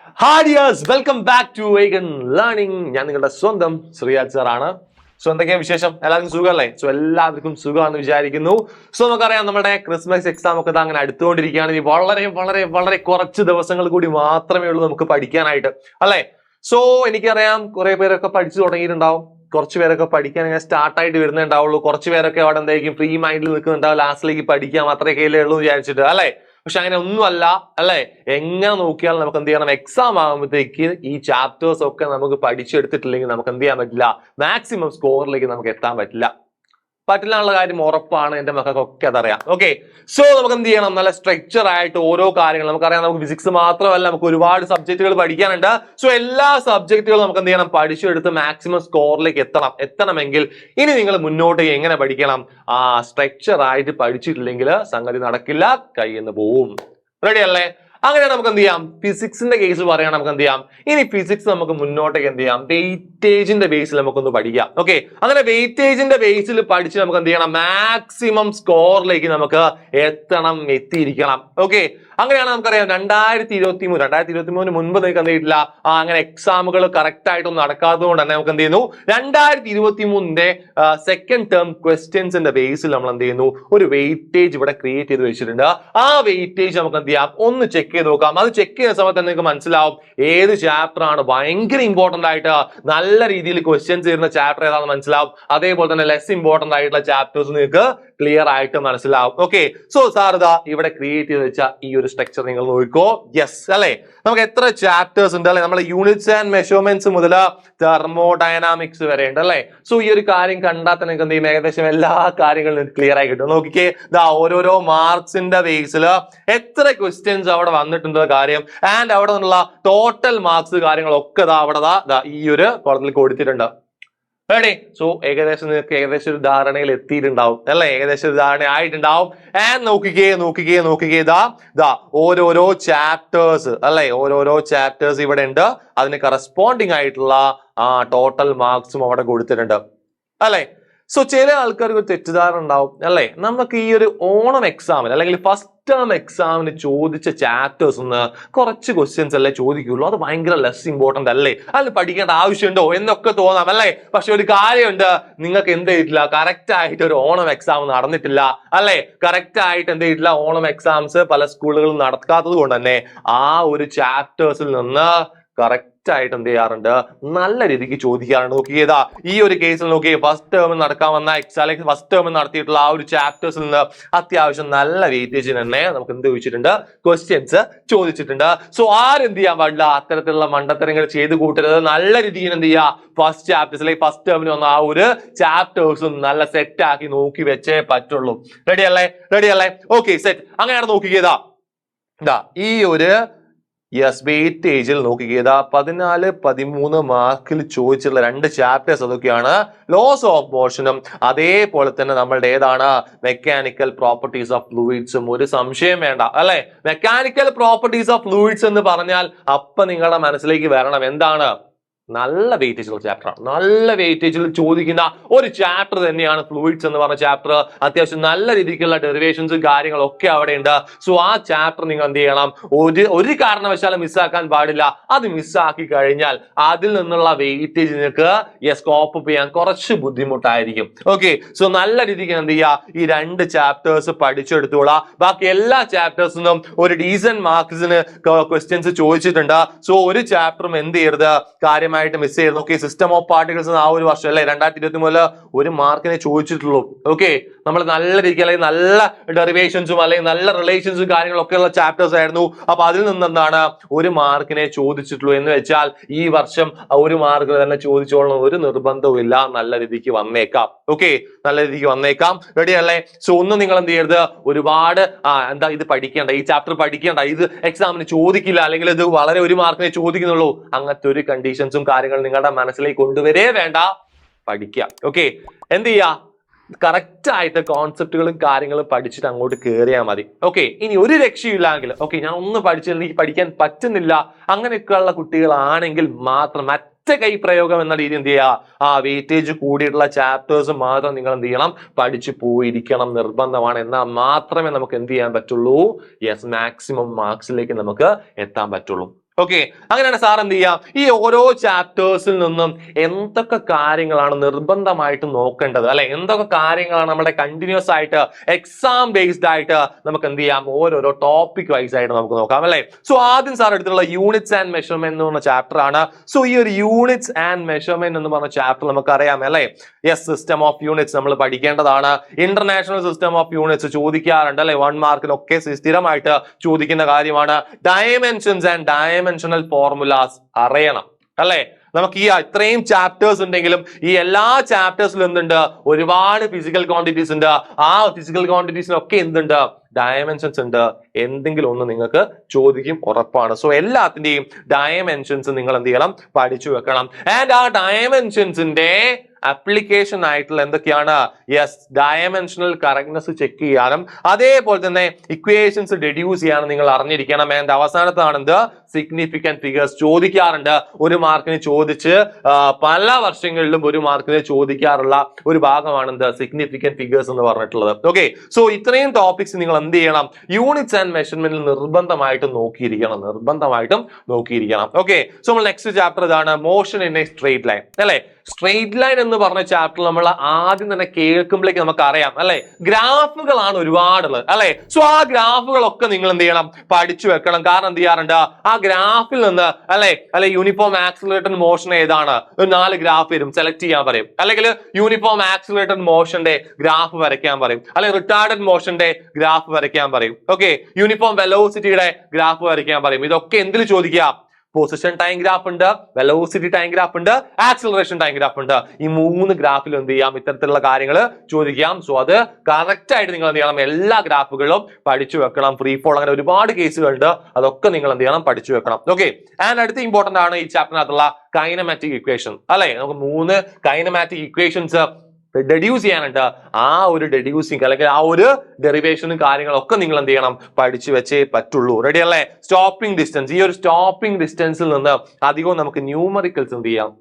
ഹാഡിയേഴ്സ് welcome back to Vegan learning. ഞാൻ നിങ്ങളുടെ സ്വന്തം ശ്രീയാജ് സാറാണ്. സോ എന്തൊക്കെയാ വിശേഷം? എല്ലാവർക്കും സുഖമല്ലേ? സോ എല്ലാവർക്കും സുഖമാണെന്ന് വിചാരിക്കുന്നു. സോ നമുക്കറിയാം നമ്മുടെ ക്രിസ്മസ് എക്സാം ഒക്കെ അങ്ങനെ അടുത്തുകൊണ്ടിരിക്കുകയാണ്. ഇനി വളരെ വളരെ വളരെ കുറച്ച് ദിവസങ്ങൾ കൂടി മാത്രമേ ഉള്ളൂ നമുക്ക് പഠിക്കാനായിട്ട്, അല്ലെ? സോ എനിക്കറിയാം കുറെ പേരൊക്കെ പഠിച്ചു തുടങ്ങിയിട്ടുണ്ടാവും, കുറച്ച് പേരൊക്കെ പഠിക്കാൻ ഇങ്ങനെ സ്റ്റാർട്ടായിട്ട് വരുന്നുണ്ടാവുള്ളൂ, കുറച്ച് പേരൊക്കെ അവിടെ എന്തായിരിക്കും ഫ്രീ മൈൻഡിൽ നിൽക്കുന്നുണ്ടാവും, ലാസ്റ്റിലേക്ക് പഠിക്കാം അത്രയൊക്കെ ഉള്ളൂ വിചാരിച്ചിട്ട്, അല്ലെ? പക്ഷെ അങ്ങനെ ഒന്നുമല്ല, അല്ലെ? എങ്ങനെ നോക്കിയാൽ നമുക്ക് എന്ത് ചെയ്യണം, എക്സാം ആകുമ്പോഴത്തേക്ക് ഈ ചാപ്റ്റേഴ്സ് ഒക്കെ നമുക്ക് പഠിച്ചെടുത്തിട്ടില്ലെങ്കിൽ നമുക്ക് എന്ത് ചെയ്യാൻ പറ്റില്ല, മാക്സിമം സ്കോറിലേക്ക് നമുക്ക് എത്താൻ പറ്റില്ല എന്നുള്ള കാര്യം ഉറപ്പാണ്. എന്റെ മക്കൾക്കൊക്കെ അതറിയാം. ഓക്കെ, സോ നമുക്ക് എന്ത് ചെയ്യണം, നല്ല സ്ട്രക്ചർ ആയിട്ട് ഓരോ കാര്യങ്ങൾ നമുക്കറിയാം. നമുക്ക് ഫിസിക്സ് മാത്രമല്ല, നമുക്ക് ഒരുപാട് സബ്ജക്റ്റുകൾ പഠിക്കാനുണ്ട്. സോ എല്ലാ സബ്ജക്റ്റുകളും നമുക്ക് എന്ത് ചെയ്യണം, പഠിച്ചെടുത്ത് മാക്സിമം സ്കോറിലേക്ക് എത്തണമെങ്കിൽ ഇനി നിങ്ങൾ മുന്നോട്ട് എങ്ങനെ പഠിക്കണം, സ്ട്രക്ചർ ആയിട്ട് പഠിച്ചിട്ടില്ലെങ്കിൽ സംഗതി നടക്കില്ല, കയ്യിൽ പോവും. റെഡി അല്ലേ? അങ്ങനെ നമുക്ക് എന്ത് ചെയ്യാം, ഫിസിക്സിന്റെ കേസ് പറയാൻ നമുക്ക് എന്ത് ചെയ്യാം, ഇനി ഫിസിക്സ് നമുക്ക് മുന്നോട്ടേക്ക് എന്ത് ചെയ്യാം, വെയിറ്റേജിന്റെ ബേസിൽ നമുക്കൊന്ന് പഠിക്കാം. ഓക്കെ, അങ്ങനെ വെയിറ്റേജിന്റെ ബേസിൽ പഠിച്ച് നമുക്ക് എന്ത് ചെയ്യണം, മാക്സിമം സ്കോറിലേക്ക് നമുക്ക് എത്തിയിരിക്കണം. ഓക്കെ, അങ്ങനെയാണ് നമുക്കറിയാം 2023 മുൻപ് നിങ്ങൾക്ക് എന്ത് ചെയ്തിട്ടില്ല, അങ്ങനെ എക്സാമുകൾ കറക്റ്റ് ആയിട്ടൊന്നും നടക്കാത്തത് കൊണ്ട് തന്നെ നമുക്ക് എന്ത് ചെയ്യുന്നു, 2023 സെക്കൻഡ് ടേം ക്വസ്റ്റ്യൻസിന്റെ ബേസിൽ നമ്മൾ എന്ത് ചെയ്യുന്നു, ഒരു വെയിറ്റേജ് ഇവിടെ ക്രിയേറ്റ് ചെയ്ത് വെച്ചിട്ടുണ്ട്. ആ വെയിറ്റേജ് നമുക്ക് എന്ത് ചെയ്യാം, ഒന്ന് ചെക്ക് ചെയ്ത് നോക്കാം. അത് ചെക്ക് ചെയ്യുന്ന സമയത്ത് തന്നെ നിങ്ങൾക്ക് മനസ്സിലാവും ഏത് ചാപ്റ്റർ ആണ് ഭയങ്കര ഇമ്പോർട്ടന്റ് ആയിട്ട് നല്ല രീതിയിൽ ക്വസ്റ്റ്യൻസ് ചെയ്യുന്ന ചാപ്റ്റർ ഏതാണെന്ന് മനസ്സിലാവും. അതേപോലെ തന്നെ ലെസ് ഇമ്പോർട്ടന്റ് ആയിട്ടുള്ള ചാപ്റ്റേഴ്സ് നിങ്ങൾക്ക് ക്ലിയർ ആയിട്ട് മനസ്സിലാവും. ഓക്കെ, സോ സാർ ഇതാ ഇവിടെ ക്രിയേറ്റ് ചെയ്ത് വെച്ച ഈ ഒരു സ്ട്രക്ചർ നിങ്ങൾ നോക്കിക്കോ. യെസ് അല്ലെ? നമുക്ക് എത്ര ചാപ്റ്റേഴ്സ് ഉണ്ട്, അല്ലെ? നമ്മുടെ യൂണിറ്റ്സ് ആൻഡ് മെഷർമെന്റ്സ് മുതൽ തെർമോഡൈനാമിക്സ് വരെ ഉണ്ട്, അല്ലെ? സോ ഈ ഒരു കാര്യം കണ്ടാൽ തന്നെ നിങ്ങൾക്ക് എന്ത് ചെയ്യും, ഏകദേശം എല്ലാ കാര്യങ്ങളും ക്ലിയർ ആയി കിട്ടും. നോക്കിക്കേ, ഇതാ ഓരോരോ മാർക്സിന്റെ ബേസിൽ എത്ര ക്വസ്റ്റ്യൻസ് അവിടെ വന്നിട്ടുണ്ട് കാര്യം, ആൻഡ് അവിടെ നിന്നുള്ള ടോട്ടൽ മാർക്സ് കാര്യങ്ങളൊക്കെ അവിടെ ഈ ഒരു കോളത്തിൽ കൊടുത്തിട്ടുണ്ട്. റെഡി? സോ നിങ്ങൾക്ക് ഏകദേശം ഒരു ധാരണയിൽ എത്തിയിട്ടുണ്ടാവും, അല്ലെ? ഏകദേശം ഒരു ധാരണ ആയിട്ടുണ്ടാവും. ആൻഡ് നോക്കിക്കേ ഇതാ ഓരോരോ ചാപ്റ്റേഴ്സ്, അല്ലെ? ഓരോരോ ചാപ്റ്റേഴ്സ് ഇവിടെ ഉണ്ട്. അതിന് കറസ്പോണ്ടിങ് ആയിട്ടുള്ള ടോട്ടൽ മാർക്സും അവിടെ കൊടുത്തിട്ടുണ്ട്, അല്ലെ? സോ ചില ആൾക്കാർക്ക് ഒരു തെറ്റിദ്ധാരണ ഉണ്ടാവും, അല്ലെ? നമുക്ക് ഈ ഒരു ഓണം എക്സാമിന് അല്ലെങ്കിൽ ഫസ്റ്റ് ടേം എക്സാമിന് ചോദിച്ച ചാപ്റ്റേഴ്സ് ഒന്ന് കുറച്ച് ക്വസ്റ്റ്യൻസ് അല്ലേ ചോദിക്കുള്ളൂ, അത് ഭയങ്കര ലെസ് ഇമ്പോർട്ടന്റ് അല്ലേ, അത് പഠിക്കേണ്ട ആവശ്യമുണ്ടോ എന്നൊക്കെ തോന്നാം, അല്ലേ? പക്ഷെ ഒരു കാര്യമുണ്ട്, നിങ്ങൾക്ക് എന്ത് ചെയ്തിട്ടില്ല, കറക്റ്റ് ആയിട്ട് ഒരു ഓണം എക്സാം നടന്നിട്ടില്ല, അല്ലെ? കറക്റ്റ് ആയിട്ട് എന്ത് ചെയ്തിട്ടില്ല, ഓണം എക്സാംസ് പല സ്കൂളുകളും നടക്കാത്തത് കൊണ്ട് തന്നെ ആ ഒരു ചാപ്റ്റേഴ്സിൽ നിന്ന് കറക്റ്റ് ആയിട്ട് എന്ത് ചെയ്യാറുണ്ട്, നല്ല രീതിക്ക് ചോദിക്കാറുണ്ട്. നോക്കിയതാ ഈ ഒരു കേസിൽ നോക്കിയേ, ഫസ്റ്റ് ടേമിൽ നടക്കാൻ വന്ന അല്ലെങ്കിൽ ഫസ്റ്റ് ടേമിൽ നടത്തിയിട്ടുള്ള ആ ഒരു ചാപ്റ്റേഴ്സിൽ നിന്ന് അത്യാവശ്യം നല്ല വെയിറ്റേജിന് തന്നെ നമുക്ക് എന്ത് ചോദിച്ചിട്ടുണ്ട്, ക്വസ്റ്റ്യൻസ് ചോദിച്ചിട്ടുണ്ട്. സോ ആരെന്ത് ചെയ്യാൻ പാടില്ല, അത്തരത്തിലുള്ള മണ്ടത്തരങ്ങൾ ചെയ്ത് കൂട്ടരുത്. നല്ല രീതിയിൽ എന്ത് ചെയ്യുക, ഫസ്റ്റ് ചാപ്റ്റേഴ്സ് അല്ലെങ്കിൽ ഫസ്റ്റ് ടേമിന് വന്ന ആ ഒരു ചാപ്റ്റേഴ്സും നല്ല സെറ്റ് ആക്കി നോക്കി വെച്ചേ പറ്റുള്ളൂ. റെഡി അല്ലേ? Okay, set. അങ്ങനെയാണ് നോക്കിയതാ ഈ ഒരു വെയിറ്റേജിൽ നോക്കിയതാ 14-13 മാർക്കിൽ ചോദിച്ചിട്ടുള്ള 2 ചാപ്റ്റേഴ്സ് അതൊക്കെയാണ് ലോസ് ഓഫ് മോഷനും അതേപോലെ തന്നെ നമ്മളുടെ ഏതാണ് മെക്കാനിക്കൽ പ്രോപ്പർട്ടീസ് ഓഫ് ഫ്ലൂയിഡ്സും. ഒരു സംശയം വേണ്ട, അല്ലെ? മെക്കാനിക്കൽ പ്രോപ്പർട്ടീസ് ഓഫ് ഫ്ലൂയിഡ്സ് എന്ന് പറഞ്ഞാൽ അപ്പൊ നിങ്ങളുടെ മനസ്സിലേക്ക് വരണം എന്താണ്, നല്ല വെയിറ്റേജുള്ള ചാപ്റ്ററാണ്. നല്ല വെയിറ്റേജിൽ ചോദിക്കുന്ന ഒരു ചാപ്റ്റർ തന്നെയാണ് ഫ്ലൂയിഡ്സ് എന്ന് പറഞ്ഞ ചാപ്റ്റർ. അത്യാവശ്യം നല്ല രീതിക്കുള്ള ഡെറിവേഷൻസും കാര്യങ്ങളൊക്കെ അവിടെ ഉണ്ട്. സോ ആ ചാപ്റ്റർ നിങ്ങൾ എന്ത് ചെയ്യണം, ഒരു കാരണവശാലും മിസ്സാക്കാൻ പാടില്ല. അത് മിസ്സാക്കി കഴിഞ്ഞാൽ അതിൽ നിന്നുള്ള വെയിറ്റേജ് നിങ്ങൾക്ക് സ്കോപ്പ് ചെയ്യാൻ കുറച്ച് ബുദ്ധിമുട്ടായിരിക്കും. ഓക്കെ, സോ നല്ല രീതിക്ക് എന്ത് ചെയ്യുക, ഈ 2 ചാപ്റ്റേഴ്സ് പഠിച്ചെടുത്തോളാം. ബാക്കി എല്ലാ ചാപ്റ്റേഴ്സിനും ഒരു ഡീസന്റ് മാർക്സിന് ക്വസ്റ്റ്യൻസ് ചോദിച്ചിട്ടുണ്ട്. സോ ഒരു ചാപ്റ്ററും എന്ത് ചെയ്യരുത്, കാര്യമായിട്ട് മിസ് ചെയ്ത്. ഓക്കെ, സിസ്റ്റം ഓഫ് പാർട്ടിക്കിൾസ് ആ ഒരു വർഷം, അല്ലെ? 2023 1 മാർക്കിനെ ചോദിച്ചിട്ടുള്ളൂ. ഓക്കെ, നമ്മൾ നല്ല രീതിക്ക് അല്ലെങ്കിൽ നല്ല ഡെറിവേഷൻസും അല്ലെങ്കിൽ നല്ല റിലേഷൻസും കാര്യങ്ങളൊക്കെ ഉള്ള ചാപ്റ്റേഴ്സ് ആയിരുന്നു. അപ്പൊ അതിൽ നിന്ന് എന്താണ് 1 മാർക്കിനെ ചോദിച്ചിട്ടുള്ളൂ എന്ന് വെച്ചാൽ ഈ വർഷം 1 മാർക്ക് തന്നെ ചോദിച്ചോളണം ഒരു നിർബന്ധവും ഇല്ല. നല്ല രീതിക്ക് വന്നേക്കാം. ഓക്കെ, നല്ല രീതിക്ക് വന്നേക്കാം. റെഡി അല്ലേ? സോ ഒന്നും നിങ്ങൾ എന്ത് ചെയ്യരുത്, ഒരുപാട് ഇത് പഠിക്കേണ്ട, ഈ ചാപ്റ്റർ പഠിക്കേണ്ട, ഇത് എക്സാമിന് ചോദിക്കില്ല, അല്ലെങ്കിൽ ഇത് വളരെ 1 മാർക്കിനെ ചോദിക്കുന്നുള്ളൂ, അങ്ങനത്തെ ഒരു കണ്ടീഷൻസും കാര്യങ്ങളും നിങ്ങളുടെ മനസ്സിലേക്ക് കൊണ്ടുവരേ വേണ്ട. പഠിക്കുക. ഓക്കെ, എന്ത് ചെയ്യാ, കറക്റ്റ് ആയിട്ട് കോൺസെപ്റ്റുകളും കാര്യങ്ങളും പഠിച്ചിട്ട് അങ്ങോട്ട് കയറിയാൽ മതി. ഓക്കെ, ഇനി ഒരു രക്ഷയില്ലെങ്കിൽ, ഓക്കെ ഞാൻ ഒന്ന് പഠിച്ചാൽ എനിക്ക് പഠിക്കാൻ പറ്റുന്നില്ല, അങ്ങനെയൊക്കെയുള്ള കുട്ടികളാണെങ്കിൽ മാത്രം കൈ പ്രയോഗം എന്ന രീതി എന്ത് ചെയ്യുക, വെയിറ്റേജ് കൂടിയിട്ടുള്ള ചാപ്റ്റേഴ്സ് മാത്രം നിങ്ങൾ എന്ത് ചെയ്യണം, പഠിച്ചു പോയിരിക്കണം, നിർബന്ധമാണ്. എന്നാൽ മാത്രമേ നമുക്ക് എന്ത് ചെയ്യാൻ പറ്റുള്ളൂ, മാക്സിമം മാർക്സിലേക്ക് നമുക്ക് എത്താൻ പറ്റുള്ളൂ. ഓക്കെ, അങ്ങനെയാണ് സാർ എന്ത് ചെയ്യാം, ഈ ഓരോ ചാപ്റ്റേഴ്സിൽ നിന്നും എന്തൊക്കെ കാര്യങ്ങളാണ് നിർബന്ധമായിട്ട് നോക്കേണ്ടത്, അല്ലെ എന്തൊക്കെ കാര്യങ്ങളാണ് നമ്മുടെ കണ്ടിന്യൂസ് ആയിട്ട് എക്സാം ബേസ്ഡ് ആയിട്ട് നമുക്ക് എന്ത് ചെയ്യാം, ഓരോരോ ടോപ്പിക് വൈസ് ആയിട്ട് നമുക്ക് നോക്കാം അല്ലെ. സോ ആദ്യം സാർ എടുത്തിട്ടുള്ള യൂണിറ്റ്സ് ആൻഡ് മെഷർമെന്റ് എന്ന് പറഞ്ഞ ചാപ്റ്റർ ആണ്. സോ ഈ ഒരു യൂണിറ്റ്സ് ആൻഡ് മെഷർമെന്റ് എന്ന് പറഞ്ഞ ചാപ്റ്റർ നമുക്ക് അറിയാം അല്ലെ. യെസ്, സിസ്റ്റം ഓഫ് യൂണിറ്റ്സ് നമ്മൾ പഠിക്കേണ്ടതാണ്. ഇന്റർനാഷണൽ സിസ്റ്റം ഓഫ് യൂണിറ്റ്സ് ചോദിക്കാറുണ്ട് അല്ലെ, 1 മാർക്കിനൊക്കെ സ്ഥിരമായിട്ട് ചോദിക്കുന്ന കാര്യമാണ്. ഡയമെൻഷൻസ് ആൻഡ് ഡയമെൻഷണൽ ഫോർമുലാസ് അറിയണം അല്ലെ. നമുക്ക് ഈ ഇത്രയും ചാപ്റ്റേഴ്സ് ഉണ്ടെങ്കിലും ഈ എല്ലാ ചാപ്റ്റേഴ്സിലും എന്തുണ്ട്, ഒരുപാട് ഫിസിക്കൽ ക്വാണ്ടിറ്റീസ് ഉണ്ട്. ആ ഫിസിക്കൽ ക്വാണ്ടിറ്റീസിനൊക്കെ എന്തുണ്ട്, ഡയമെൻഷൻസ് ഉണ്ട്. എന്തെങ്കിലും ഒന്ന് നിങ്ങൾക്ക് ചോദിക്കും, ഉറപ്പാണ്. സോ എല്ലാത്തിന്റെയും ഡയമെൻഷൻസ് നിങ്ങൾ എന്ത് ചെയ്യണം, പഠിച്ചു വെക്കണം. ആൻഡ് ആ ഡയമെൻഷൻസിന്റെ അപ്ലിക്കേഷൻ ആയിട്ടുള്ള എന്തൊക്കെയാണ്, യെസ്, ഡയമെൻഷണൽ കറക്റ്റ്നെസ് ചെക്ക് ചെയ്യാനും അതേപോലെ തന്നെ ഇക്വേഷൻസ് ഡെഡ്യൂസ് ചെയ്യാനും നിങ്ങൾ അറിഞ്ഞിരിക്കണം. ആൻഡ് അവസാനത്താണ് എന്ത്, സിഗ്നിഫിക്കന്റ് ഫിഗേഴ്സ് ചോദിക്കാറുണ്ട്. 1 മാർക്കിന് ചോദിച്ച് പല വർഷങ്ങളിലും 1 മാർക്കിന് ചോദിക്കാറുള്ള ഒരു ഭാഗമാണ് എന്ത്, സിഗ്നിഫിക്കന്റ് ഫിഗേഴ്സ് എന്ന് പറഞ്ഞിട്ടുള്ളത്. ഓക്കെ, സോ ഇത്രയും ടോപ്പിക്സ് നിങ്ങൾ എന്ത് ചെയ്യണം, യൂണിറ്റ്സ് ആൻഡ് മെഷർമെന്റിൽ നിർബന്ധമായിട്ടും നോക്കിയിരിക്കണം. ഓക്കെ, സോ നമ്മൾ നെക്സ്റ്റ് ചാപ്റ്റർ ഇതാണ്, motion in A straight line അല്ലെ. സ്ട്രെയിറ്റ് ലൈൻ എന്ന് പറഞ്ഞ ചാപ്റ്റർ നമ്മൾ ആദ്യം തന്നെ കേൾക്കുമ്പോഴേക്ക് നമുക്ക് അറിയാം അല്ലെ, ഗ്രാഫുകളാണ് ഒരുപാടുള്ളത് അല്ലെ. സോ ആ ഗ്രാഫുകളൊക്കെ നിങ്ങൾ എന്ത് ചെയ്യണം, പഠിച്ചു വെക്കണം. കാരണം എന്ത് ചെയ്യാറുണ്ട്, ആ ഗ്രാഫിൽ നിന്ന് അല്ലെ യൂണിഫോം ആക്സിലറേറ്റഡ് മോഷൻ ഏതാണ്, 4 ഗ്രാഫ് വരും, സെലക്ട് ചെയ്യാൻ പറയും. അല്ലെങ്കിൽ യൂണിഫോം ആക്സിലറേറ്റഡ് മോഷന്റെ ഗ്രാഫ് വരയ്ക്കാൻ പറയും. അല്ലെങ്കിൽ റിട്ടാർഡഡ് മോഷന്റെ ഗ്രാഫ് വരയ്ക്കാൻ പറയും. ഓക്കെ, യൂണിഫോം വെലോസിറ്റിയുടെ ഗ്രാഫ് വരയ്ക്കാൻ പറയും. ഇതൊക്കെ എന്തിൽ ചോദിക്കാം, പൊസിഷൻ ടൈം ഗ്രാഫ് ഉണ്ട്, വെലോസിറ്റി ടൈം ഗ്രാഫ് ഉണ്ട്, ആക്സിലറേഷൻ ടൈം ഗ്രാഫ് ഉണ്ട്. ഈ 3 ഗ്രാഫിൽ എന്ത് ചെയ്യാം, ഇത്തരത്തിലുള്ള കാര്യങ്ങൾ ചോദിക്കാം. സോ അത് കറക്റ്റ് ആയിട്ട് നിങ്ങൾ എന്ത് ചെയ്യണം, എല്ലാ ഗ്രാഫുകളും പഠിച്ചു വെക്കണം. ഫ്രീ ഫോൾ അങ്ങനെ ഒരുപാട് കേസുകളുണ്ട്, അതൊക്കെ നിങ്ങൾ എന്ത് ചെയ്യണം, പഠിച്ചു വെക്കണം. ഓക്കെ, ആൻഡ് അടുത്ത ഇമ്പോർട്ടന്റ് ആണ് ഈ ചാപ്റ്ററിനകത്തുള്ള കൈനമാറ്റിക് ഇക്വേഷൻ അല്ലെ. നമുക്ക് 3 കൈനമാറ്റിക് ഇക്വേഷൻസ് ഡെഡ്യൂസ് ചെയ്യാനുണ്ട്. ആ ഒരു ഡെഡ്യൂസിങ് അല്ലെങ്കിൽ ആ ഒരു ഡെറിവേഷനും കാര്യങ്ങളൊക്കെ നിങ്ങൾ എന്ത് ചെയ്യണം, പഠിച്ചു വെച്ചേ പറ്റുള്ളൂ. റെഡി അല്ലേ. സ്റ്റോപ്പിംഗ് ഡിസ്റ്റൻസ്, ഈ ഒരു സ്റ്റോപ്പിംഗ് ഡിസ്റ്റൻസിൽ നിന്ന് അധികവും നമുക്ക് ന്യൂമറിക്കൽസ് എന്ത് ചെയ്യാം,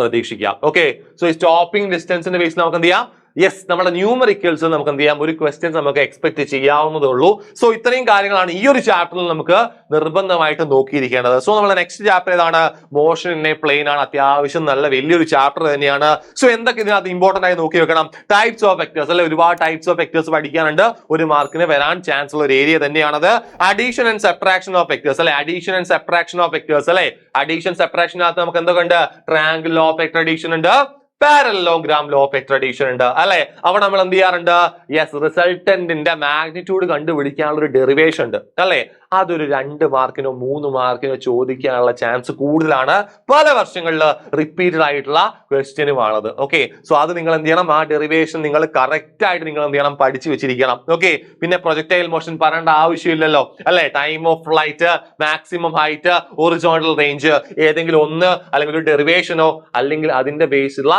പ്രതീക്ഷിക്കാം. ഓക്കെ, സോ ഈ സ്റ്റോപ്പിംഗ് ഡിസ്റ്റൻസിന്റെ ബേസിൽ നമുക്ക് എന്ത് ചെയ്യാം, യെസ്, നമ്മുടെ ന്യൂമറിക്കൽസ് നമുക്ക് എന്ത് ചെയ്യാം, ഒരു ക്വസ്റ്റ്യൻസ് നമുക്ക് എക്സ്പെക്ട് ചെയ്യാവുന്നതേ ഉള്ളൂ. സോ ഇത്രയും കാര്യങ്ങളാണ് ഈ ഒരു ചാപ്റ്ററിൽ നമുക്ക് നിർബന്ധമായിട്ട് നോക്കിയിരിക്കേണ്ടത്. സോ നമ്മുടെ നെക്സ്റ്റ് ചാപ്റ്റർ ഏതാണ്, മോഷൻ ഇൻ എ പ്ലെയിൻ ആണ്. അത്യാവശ്യം നല്ല വലിയൊരു ചാപ്റ്റർ തന്നെയാണ്. സോ എന്തൊക്കെ ഇതിനകത്ത് ഇമ്പോർട്ടന്റ് ആയി നോക്കി വെക്കണം, ടൈപ്സ് ഓഫ് വെക്ടേഴ്സ് അല്ലെ, ഒരുപാട് ടൈപ്സ് ഓഫ് വെക്ടേഴ്സ് പഠിക്കാനുണ്ട്. 1 മാർക്കിന് വരാൻ ചാൻസ് ഉള്ള ഒരു ഏരിയ തന്നെയാണത്. Addition and subtraction of vectors അല്ലെ, addition and subtraction of vectors അല്ലെ. അഡീഷൻ സബ്ട്രാക്ഷനകത്ത് നമുക്ക് എന്തൊക്കെ ഉണ്ട്, triangle law of vector addition ഉണ്ട്, parallelogram law of vector addition ഉണ്ട് അല്ലെ. അവിടെ നമ്മൾ എന്ത് ചെയ്യാറുണ്ട്, യെസ്, റിസൾട്ടന്റിന്റെ മാഗ്നിറ്റ്യൂഡ് കണ്ടുപിടിക്കാനുള്ള ഒരു ഡെറിവേഷൻ ഉണ്ട് അല്ലെ. അതൊരു 2 മാർക്കിനോ 3 മാർക്കിനോ ചോദിക്കാനുള്ള ചാൻസ് കൂടുതലാണ്. പല വർഷങ്ങളിൽ റിപ്പീറ്റഡ് ആയിട്ടുള്ള ക്വസ്റ്റ്യനുമാണത്. ഓക്കെ, സോ അത് നിങ്ങൾ എന്ത് ചെയ്യണം, ആ ഡെറിവേഷൻ നിങ്ങൾ കറക്റ്റ് ആയിട്ട് നിങ്ങൾ എന്ത് ചെയ്യണം, പഠിച്ചു വെച്ചിരിക്കണം. ഓക്കെ, പിന്നെ പ്രൊജക്ടൈൽ മോഷൻ പറയേണ്ട ആവശ്യമില്ലല്ലോ അല്ലെ. Time of flight, maximum height, original range, ഏതെങ്കിലും ഒന്ന് അല്ലെങ്കിൽ ഒരു ഡെറിവേഷനോ അല്ലെങ്കിൽ അതിന്റെ ബേസിലുള്ള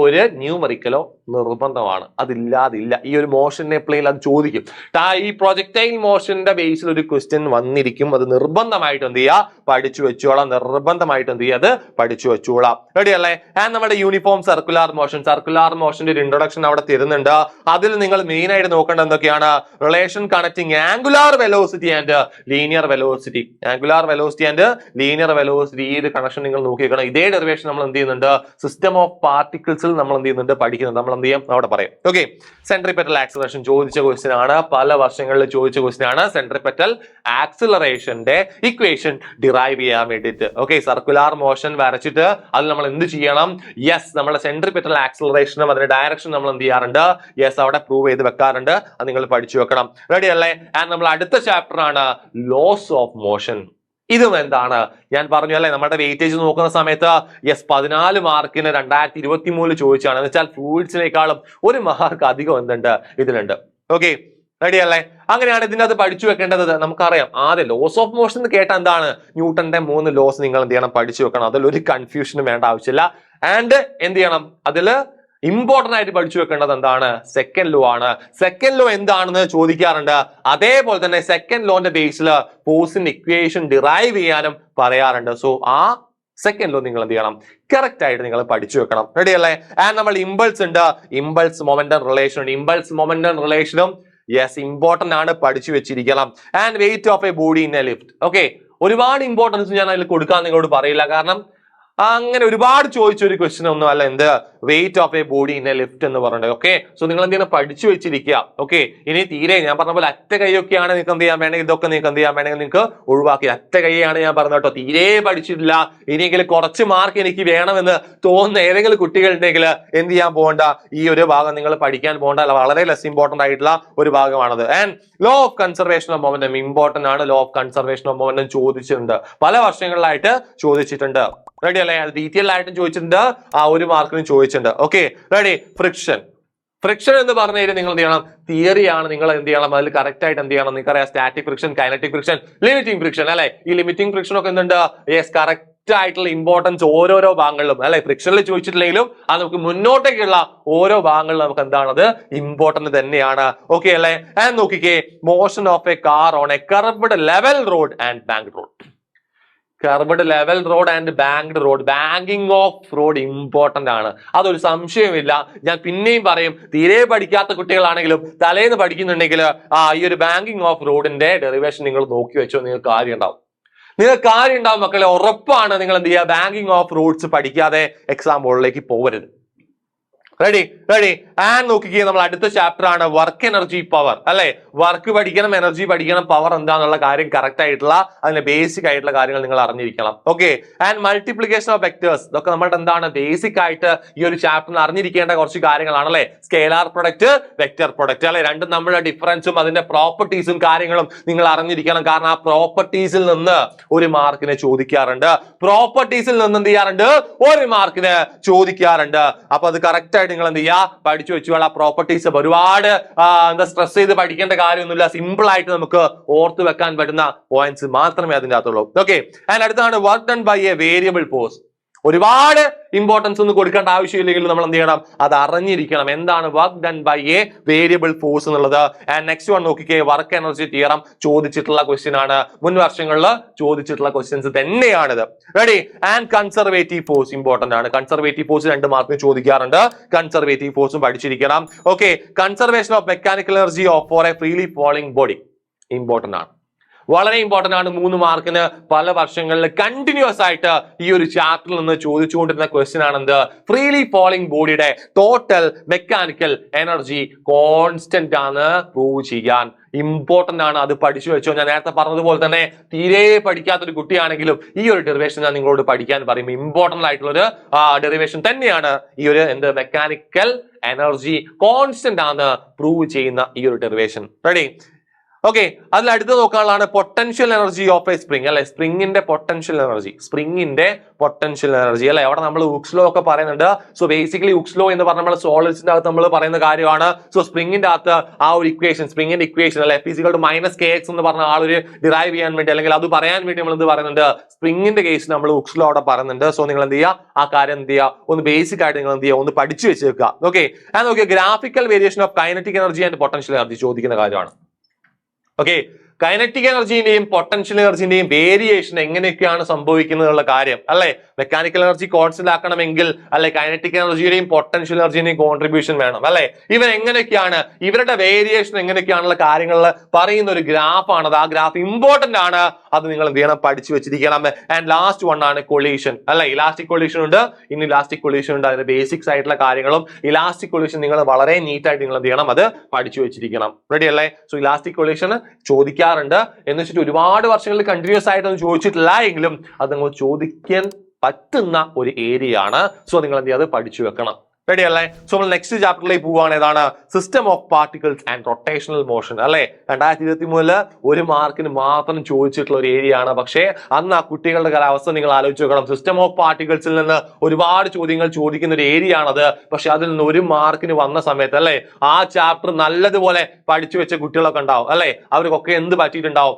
ഒരു ന്യൂമറിക്കലോ നിർബന്ധമാണ്. അതില്ലാതില്ല. ഈ ഒരു മോഷനെ പ്ലെയിൻ അത് ചോദിക്കും. ഈ പ്രൊജക്ടൈൽ മോഷന്റെ ബേസിൽ ഒരു ക്വസ്റ്റ്യൻ വന്നിരിക്കും. അത് നിർബന്ധമായിട്ട് എന്ത് ചെയ്യുക, പഠിച്ചു വെച്ചോളാം. നിർബന്ധമായിട്ട് എന്ത് ചെയ്യുക, അത് പഠിച്ചു വെച്ചോളാം. റെഡി അല്ലേ. ആൻഡ് നമ്മുടെ യൂണിഫോം സർക്കുലാർ മോഷന്റെ ഒരു ഇൻട്രൊഡക്ഷൻ അവിടെ തരുന്നുണ്ട്. അതിൽ നിങ്ങൾ മെയിൻ ആയിട്ട് നോക്കേണ്ടത് എന്തൊക്കെയാണ്, relation connecting angular velocity and linear velocity. Angular velocity and linear velocity, ഈ ഒരു കണക്ഷൻ നിങ്ങൾ നോക്കിയേക്കണം. ഇതേ ഡെറിവേഷൻ നമ്മൾ എന്ത് ചെയ്യുന്നുണ്ട്, സിസ്റ്റം ഓഫ് പാർട്ടിക്കിൾസിൽ നമ്മൾ എന്ത് ചെയ്യുന്നുണ്ട്, പഠിക്കുന്നുണ്ട്. നമ്മൾ എന്ത് ചെയ്യും, അവിടെ പറയാം. ഓക്കെ, സെൻട്രിപെറ്റൽ ആക്സിലറേഷൻ ചോദിച്ച ക്വസ്റ്റ്യൻ ആണ്, പല വർഷങ്ങളിൽ ചോദിച്ച ക്വസ്റ്റ്യൻ ആണ്. സെൻട്രിപെറ്റൽ ആക്സിലറേഷന്റെ ഇക്വേഷൻ ഡിറൈവ് ചെയ്യാൻ വേണ്ടിയിട്ട്. ഓക്കെ, സർക്കുലാർ മോഷൻ വരച്ചിട്ട് അതിൽ നമ്മൾ എന്ത് ചെയ്യണം, യെസ്, നമ്മുടെ സെൻട്രിപെറ്റൽ ആക്സിലറേഷനും അതിന്റെ ഡയറക്ഷൻ നമ്മൾ എന്ത് ചെയ്യാറുണ്ട്, യെസ്, അവിടെ പ്രൂവ് ചെയ്ത് വെക്കാറുണ്ട്. അത് നിങ്ങൾ പഠിച്ചു വെക്കണം. റെഡി അല്ലേ. ആൻഡ് നമ്മൾ അടുത്ത ചാപ്റ്റർ ആണ് ലോസ് ഓഫ് മോഷൻ. ഇതും എന്താണ്, ഞാൻ പറഞ്ഞു അല്ലെ, നമ്മുടെ വെയിറ്റേജ് നോക്കുന്ന സമയത്ത് യെസ് 14 മാർക്കിന് 2023 ചോദിച്ചാണ്. എന്ന് വെച്ചാൽ ഫ്ലൂയിഡ്സിനേക്കാളും 1 മാർക്ക് അധികം എന്തുണ്ട്, ഇതിലുണ്ട്. ഓക്കെ, റെഡി അല്ലേ. അങ്ങനെയാണ് ഇതിന്റെ അത് പഠിച്ചു വെക്കേണ്ടത്. നമുക്കറിയാം, ആദ്യം ലോസ് ഓഫ് മോഷൻ എന്ന് കേട്ടാൽ എന്താണ്, ന്യൂട്ടന്റെ 3 ലോസ് നിങ്ങൾ എന്ത് ചെയ്യണം, പഠിച്ചു വെക്കണം. അതിലൊരു കൺഫ്യൂഷനും വേണ്ട ആവശ്യമില്ല. ആൻഡ് എന്ത് ചെയ്യണം, അതില് ഇമ്പോർട്ടന്റ് ആയിട്ട് പഠിച്ചു വെക്കേണ്ടത് എന്താണ്, സെക്കൻഡ് ലോ ആണ്. സെക്കൻഡ് ലോ എന്താണെന്ന് ചോദിക്കാറുണ്ട്. അതേപോലെ തന്നെ സെക്കൻഡ് ലോന്റെ ബേസിൽ ഫോഴ്സിന്റെ ഇക്വേഷൻ ഡിറൈവ് ചെയ്യാനും പറയാറുണ്ട്. സോ ആ സെക്കൻഡ് ലോ നിങ്ങൾ എന്ത് ചെയ്യണം, കറക്റ്റ് ആയിട്ട് നിങ്ങൾ പഠിച്ചു വെക്കണം. റെഡി അല്ലേ. ആൻഡ് നമ്മൾ ഇമ്പൾസ് ഉണ്ട്, ഇമ്പൾസ് മൊമെന്റം റിലേഷൻ ഉണ്ട്. ഇമ്പൾസ് മൊമെന്റം റിലേഷനും യെസ് ഇമ്പോർട്ടന്റ് ആണ്, പഠിച്ചു വെച്ചിരിക്കണം. And weight of a body in a lift. Okay, ഒരുപാട് ഇമ്പോർട്ടൻസ് ഞാൻ അതിൽ കൊടുക്കാൻ നിങ്ങളോട് പറയില്ല. കാരണം അങ്ങനെ ഒരുപാട് ചോദിച്ചൊരു ക്വസ്റ്റ്യൻ ഒന്നും അല്ല എന്ത് wait of a body in a lift എന്ന് പറഞ്ഞത്. ഓക്കെ, സോ നിങ്ങൾ എന്ത് ചെയ്യണം, പഠിച്ചു വെച്ചിരിക്കുക. ഓക്കെ, ഇനി തീരെ ഞാൻ പറഞ്ഞ പോലെ അറ്റ കൈയൊക്കെയാണ് നിങ്ങൾക്ക് എന്ത് ചെയ്യാൻ വേണമെങ്കിൽ ഇതൊക്കെ നിങ്ങൾക്ക് എന്ത് ചെയ്യാൻ വേണമെങ്കിൽ നിങ്ങൾക്ക് ഒഴിവാക്കി. അറ്റ കൈയാണ് ഞാൻ പറഞ്ഞത് കേട്ടോ, തീരെ പഠിച്ചിട്ടില്ല, ഇനിയെങ്കിലും കുറച്ച് മാർക്ക് എനിക്ക് വേണമെന്ന് തോന്നുന്ന ഏതെങ്കിലും കുട്ടികളുണ്ടെങ്കിൽ എന്ത് ചെയ്യാൻ പോകണ്ട, ഈ ഒരു ഭാഗം നിങ്ങൾ പഠിക്കാൻ പോകണ്ട. അല്ല, വളരെ ലെസ് ഇമ്പോർട്ടന്റ് ആയിട്ടുള്ള ഒരു ഭാഗമാണത്. And law of conservation of momentum important ആണ്. Law of conservation of momentum ചോദിച്ചിട്ടുണ്ട്, പല വർഷങ്ങളിലായിട്ട് ചോദിച്ചിട്ടുണ്ട്. റെഡി അല്ലേ? അത് ഡീറ്റെയിൽ ആയിട്ടും ചോദിച്ചിട്ടുണ്ട്, ആ ഒരു മാർക്കിനും ചോദിച്ചിട്ടുണ്ട്. Okay, ready. ഫ്രിക്ഷൻ എന്ന് പറഞ്ഞു കഴിഞ്ഞാൽ നിങ്ങൾ എന്ത് ചെയ്യണം, തിയറിയാണ്. നിങ്ങൾ എന്ത് ചെയ്യണം, അതിൽ കറക്റ്റ് ആയിട്ട് എന്ത് ചെയ്യണം, നിങ്ങൾക്കറിയാം static friction, kinetic friction, limiting friction അല്ലെ. ഈ ലിമിറ്റിംഗ് ഫ്രിക്ഷൻ ഒക്കെ എന്തുണ്ട്, യെസ്, കറക്റ്റ് ആയിട്ടുള്ള ഇമ്പോർട്ടൻസ് ഓരോരോ ഭാഗങ്ങളിലും അല്ലെ. ഫ്രിക്ഷനിൽ ചോദിച്ചിട്ടില്ലെങ്കിലും അത് നമുക്ക് മുന്നോട്ടേക്കുള്ള ഓരോ ഭാഗങ്ങളിലും നമുക്ക് എന്താണത് ഇമ്പോർട്ടന്റ് തന്നെയാണ്. ഓക്കെ അല്ലെ? ആൻഡ് നോക്കിക്കേ, motion of A car on A curved level road and banked road. Curved level road and banked road, banking off road important ആണ്, അതൊരു സംശയമില്ല. ഞാൻ പിന്നെയും പറയും, തീരെ പഠിക്കാത്ത കുട്ടികളാണെങ്കിലും തലേന്ന് പഠിക്കുന്നുണ്ടെങ്കിൽ ഈ ഒരു ബാങ്കിങ് ഓഫ് റോഡിന്റെ ഡെറിവേഷൻ നിങ്ങൾ നോക്കി വെച്ചോ, നിങ്ങൾക്ക് കാര്യം ഉണ്ടാവും മക്കളെ, ഉറപ്പാണ്. നിങ്ങൾ എന്ത് ചെയ്യുക, ബാങ്കിങ് ഓഫ് റോഡ്സ് പഠിക്കാതെ എക്സാം ബോർഡിലേക്ക് പോകരുത്. റെഡി. ആൻഡ് നോക്കിക്കേ, നമ്മൾ അടുത്ത ചാപ്റ്റർ ആണ് വർക്ക് എനർജി പവർ അല്ലെ. വർക്ക് പഠിക്കണം, എനർജി പഠിക്കണം, പവർ എന്താന്നുള്ള കാര്യം കറക്റ്റ് ആയിട്ടുള്ള അതിന്റെ ബേസിക് ആയിട്ടുള്ള കാര്യങ്ങൾ നിങ്ങൾ അറിഞ്ഞിരിക്കണം. Okay, and multiplication of vectors, ഇതൊക്കെ നമ്മുടെ എന്താണ് ബേസിക് ആയിട്ട് ഈ ഒരു ചാപ്റ്ററിൽ അറിഞ്ഞിരിക്കേണ്ട കുറച്ച് കാര്യങ്ങളാണ് അല്ലെ. സ്കേലാർ പ്രൊഡക്റ്റ്, വെക്ടർ പ്രൊഡക്റ്റ് അല്ലെ, രണ്ടും നമ്മുടെ ഡിഫറൻസും അതിന്റെ പ്രോപ്പർട്ടീസും കാര്യങ്ങളും നിങ്ങൾ അറിഞ്ഞിരിക്കണം. കാരണം ആ പ്രോപ്പർട്ടീസിൽ നിന്ന് ഒരു മാർക്കിന് ചോദിക്കാറുണ്ട്, പ്രോപ്പർട്ടീസിൽ നിന്ന് എന്ത് ചെയ്യാറുണ്ട്, ഒരു മാർക്കിന് ചോദിക്കാറുണ്ട്. അപ്പൊ അത് കറക്റ്റ് ആയിട്ട് നിങ്ങൾ എന്ത് ചെയ്യുക, പഠിച്ചു വെച്ചുള്ള പ്രോപ്പർട്ടീസ്. ഒരുപാട് സ്ട്രെസ് ചെയ്ത് പഠിക്കേണ്ട കാര്യമൊന്നുമില്ല, സിമ്പിൾ ആയിട്ട് നമുക്ക് ഓർത്ത് വെക്കാൻ പറ്റുന്ന പോയിന്റ്സ് മാത്രമേ അതിന്റെ അകത്തുള്ളൂ. ഓക്കെ, ആൻഡ് അടുത്താണ് work done by a variable force. ഒരുപാട് ഇമ്പോർട്ടൻസ് ഒന്നും കൊടുക്കേണ്ട ആവശ്യമില്ലെങ്കിൽ നമ്മൾ എന്ത് ചെയ്യണം, അത് അറിഞ്ഞിരിക്കണം. എന്താണ് work done by a variable force എന്നുള്ളത്. ആൻഡ് നെക്സ്റ്റ് വൺ നോക്കിക്കേ, വർക്ക് എനർജി തിയറം ചോദിച്ചിട്ടുള്ള ക്വസ്റ്റ്യൻ ആണ്, മുൻ വർഷങ്ങളിൽ ചോദിച്ചിട്ടുള്ള ക്വസ്റ്റ്യൻസ് തന്നെയാണിത്. Ready. And conservative force important ആണ്. കൺസർവേറ്റീവ് ഫോഴ്സ് 2 മാർക്കിന് ചോദിക്കാറുണ്ട്, കൺസർവേറ്റീവ് ഫോഴ്സും പഠിച്ചിരിക്കണം. Okay, conservation of mechanical energy of for a freely falling body important ആണ്, വളരെ ഇമ്പോർട്ടന്റ് ആണ്. 3 മാർക്കിന് പല വർഷങ്ങളിൽ കണ്ടിന്യൂസ് ആയിട്ട് ഈ ഒരു ചാപ്റ്ററിൽ നിന്ന് ചോദിച്ചുകൊണ്ടിരുന്ന ക്വസ്റ്റ്യൻ ആണെന്ത്, ഫ്രീലി ഫോളിംഗ് ബോഡിയുടെ ടോട്ടൽ മെക്കാനിക്കൽ എനർജി കോൺസ്റ്റന്റ് ആണ് പ്രൂവ് ചെയ്യാൻ. ഇമ്പോർട്ടന്റ് ആണ്, അത് പഠിച്ചു വെച്ചോ. ഞാൻ നേരത്തെ പറഞ്ഞതുപോലെ തന്നെ തീരെ പഠിക്കാത്തൊരു കുട്ടിയാണെങ്കിലും ഈ ഒരു ഡെറിവേഷൻ ഞാൻ നിങ്ങളോട് പഠിക്കാൻ പറയും. ഇമ്പോർട്ടന്റ് ആയിട്ടുള്ള ഒരു ഡെറിവേഷൻ തന്നെയാണ് ഈ ഒരു മെക്കാനിക്കൽ എനർജി കോൺസ്റ്റന്റ് ആണ് പ്രൂവ് ചെയ്യുന്ന ഈ ഒരു ഡെറിവേഷൻ. റെഡി. ഓക്കെ, അതിൽ അടുത്ത് നോക്കാനുള്ളതാണ് potential energy of a spring അല്ലെ. സ്പ്രിംഗിന്റെ പൊട്ടൻഷ്യൽ എനർജി അല്ലെ. അവിടെ നമ്മൾ ഹുക്സ് ലോ ഒക്കെ പറയുന്നുണ്ട്. സോ ബേസിക്കലി ഹുക്സ് ലോ എന്ന് പറഞ്ഞാൽ നമ്മൾ സോളിഡ്സിന്റെ അകത്ത് നമ്മൾ പറയുന്ന കാര്യമാണ്. സോ സ്പ്രിംഗിന്റെ അകത്ത് ആ ഒരു ഇക്വേഷൻ, സ്പ്രിംഗിന്റെ ഇക്വേഷൻ അല്ലെ, F=-kx എന്ന് പറഞ്ഞ ആളൊരു ഡിറൈവ് ചെയ്യാൻ വേണ്ടി അല്ലെങ്കിൽ അത് പറയാൻ വേണ്ടി നമ്മൾ എന്ത് പറയുന്നുണ്ട്, സ്പ്രിംഗിന്റെ കേസ് നമ്മൾ ഹുക്സ് ലോ അവിടെ പറയുന്നുണ്ട്. സോ നിങ്ങൾ എന്ത് ചെയ്യുക, ആ കാര്യം എന്ത് ചെയ്യുക, ഒന്ന് ബേസിക് ആയിട്ട് നിങ്ങൾ എന്ത് ചെയ്യുക, ഒന്ന് പഠിച്ചു വെച്ചേക്കുക. Okay, and Nokia graphical variation of kinetic energy and potential energy ചോദിക്കുന്ന കാര്യമാണ്. ഓക്കെ, കൈനറ്റിക് എനർജിന്റെയും പൊട്ടൻഷ്യൽ എനർജിന്റെയും വേരിയേഷൻ എങ്ങനെയൊക്കെയാണ് സംഭവിക്കുന്നത് എന്നുള്ള കാര്യം അല്ലെ. മെക്കാനിക്കൽ എനർജി കോൺസ്റ്റന്റ് ആക്കണമെങ്കിൽ അല്ലെ കൈനറ്റിക് എനർജിയുടെയും പൊട്ടൻഷ്യൽ എനർജിയുടെയും കോൺട്രിബ്യൂഷൻ വേണം അല്ലെ. ഇവർ എങ്ങനെയൊക്കെയാണ്, ഇവരുടെ വേരിയേഷൻ എങ്ങനെയൊക്കെയാണുള്ള കാര്യങ്ങൾ പറയുന്ന ഒരു ഗ്രാഫ് ആണത്. ആ ഗ്രാഫ് ഇമ്പോർട്ടന്റ് ആണ്, അത് നിങ്ങൾ എന്ത് ചെയ്യണം, പഠിച്ചു വെച്ചിരിക്കണം. ആൻഡ് ലാസ്റ്റ് വൺ ആണ് കൊളീഷൻ അല്ലെ. ഇലാസ്റ്റിക് കൊളീഷൻ ഉണ്ട്, ഇനി ഇലാസ്റ്റിക് കൊളീഷൻ ഉണ്ട്. അതിന്റെ ബേസിക്സ് ആയിട്ടുള്ള കാര്യങ്ങളും ഇലാസ്റ്റിക് കൊളീഷൻ നിങ്ങൾ വളരെ നീറ്റ് ആയിട്ട് നിങ്ങൾ എന്ത് ചെയ്യണം, അത് പഠിച്ചു വെച്ചിരിക്കണം. റെഡി അല്ലേ? സോ ഇലാസ്റ്റിക് കൊളീഷൻ ചോദിക്കാറുണ്ട് എന്ന് വെച്ചിട്ട് ഒരുപാട് വർഷങ്ങളിൽ കണ്ടിന്യൂസ് ആയിട്ടൊന്നും ചോദിച്ചിട്ടില്ല എങ്കിലും അത് നിങ്ങൾ ചോദിക്കാൻ പറ്റുന്ന ഒരു ഏരിയ ആണ്. സോ നിങ്ങൾ എന്ത് ചെയ്യുക, അത് പഠിച്ചു വെക്കണം. റെഡി അല്ലേ? സോ നമ്മൾ നെക്സ്റ്റ് ചാപ്റ്ററിലേക്ക് പോവുകയാണ്. ഏതാണ്? System of particles and rotational motion അല്ലെ. 2023 1 മാർക്കിന് മാത്രം ചോദിച്ചിട്ടുള്ള ഒരു ഏരിയ ആണ്. പക്ഷേ അന്ന് ആ കുട്ടികളുടെ അവസ്ഥ നിങ്ങൾ ആലോചിച്ച് നോക്കണം. സിസ്റ്റം ഓഫ് പാർട്ടിക്കിൾസിൽ നിന്ന് ഒരുപാട് ചോദ്യങ്ങൾ ചോദിക്കുന്ന ഒരു ഏരിയ ആണത്. പക്ഷെ അതിൽ നിന്ന് 1 മാർക്കിന് വന്ന സമയത്ത് അല്ലെ, ആ ചാപ്റ്റർ നല്ലതുപോലെ പഠിച്ചു വെച്ച കുട്ടികളൊക്കെ ഉണ്ടാവും അല്ലെ. അവർക്കൊക്കെ എന്ത് പറ്റിയിട്ടുണ്ടാവും,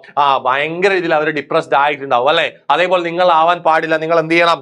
ഭയങ്കര രീതിയിൽ അവർ ഡിപ്രസ്ഡ് ആയിട്ടുണ്ടാവും അല്ലെ. അതേപോലെ നിങ്ങൾ ആവാൻ പാടില്ല. നിങ്ങൾ എന്ത് ചെയ്യണം,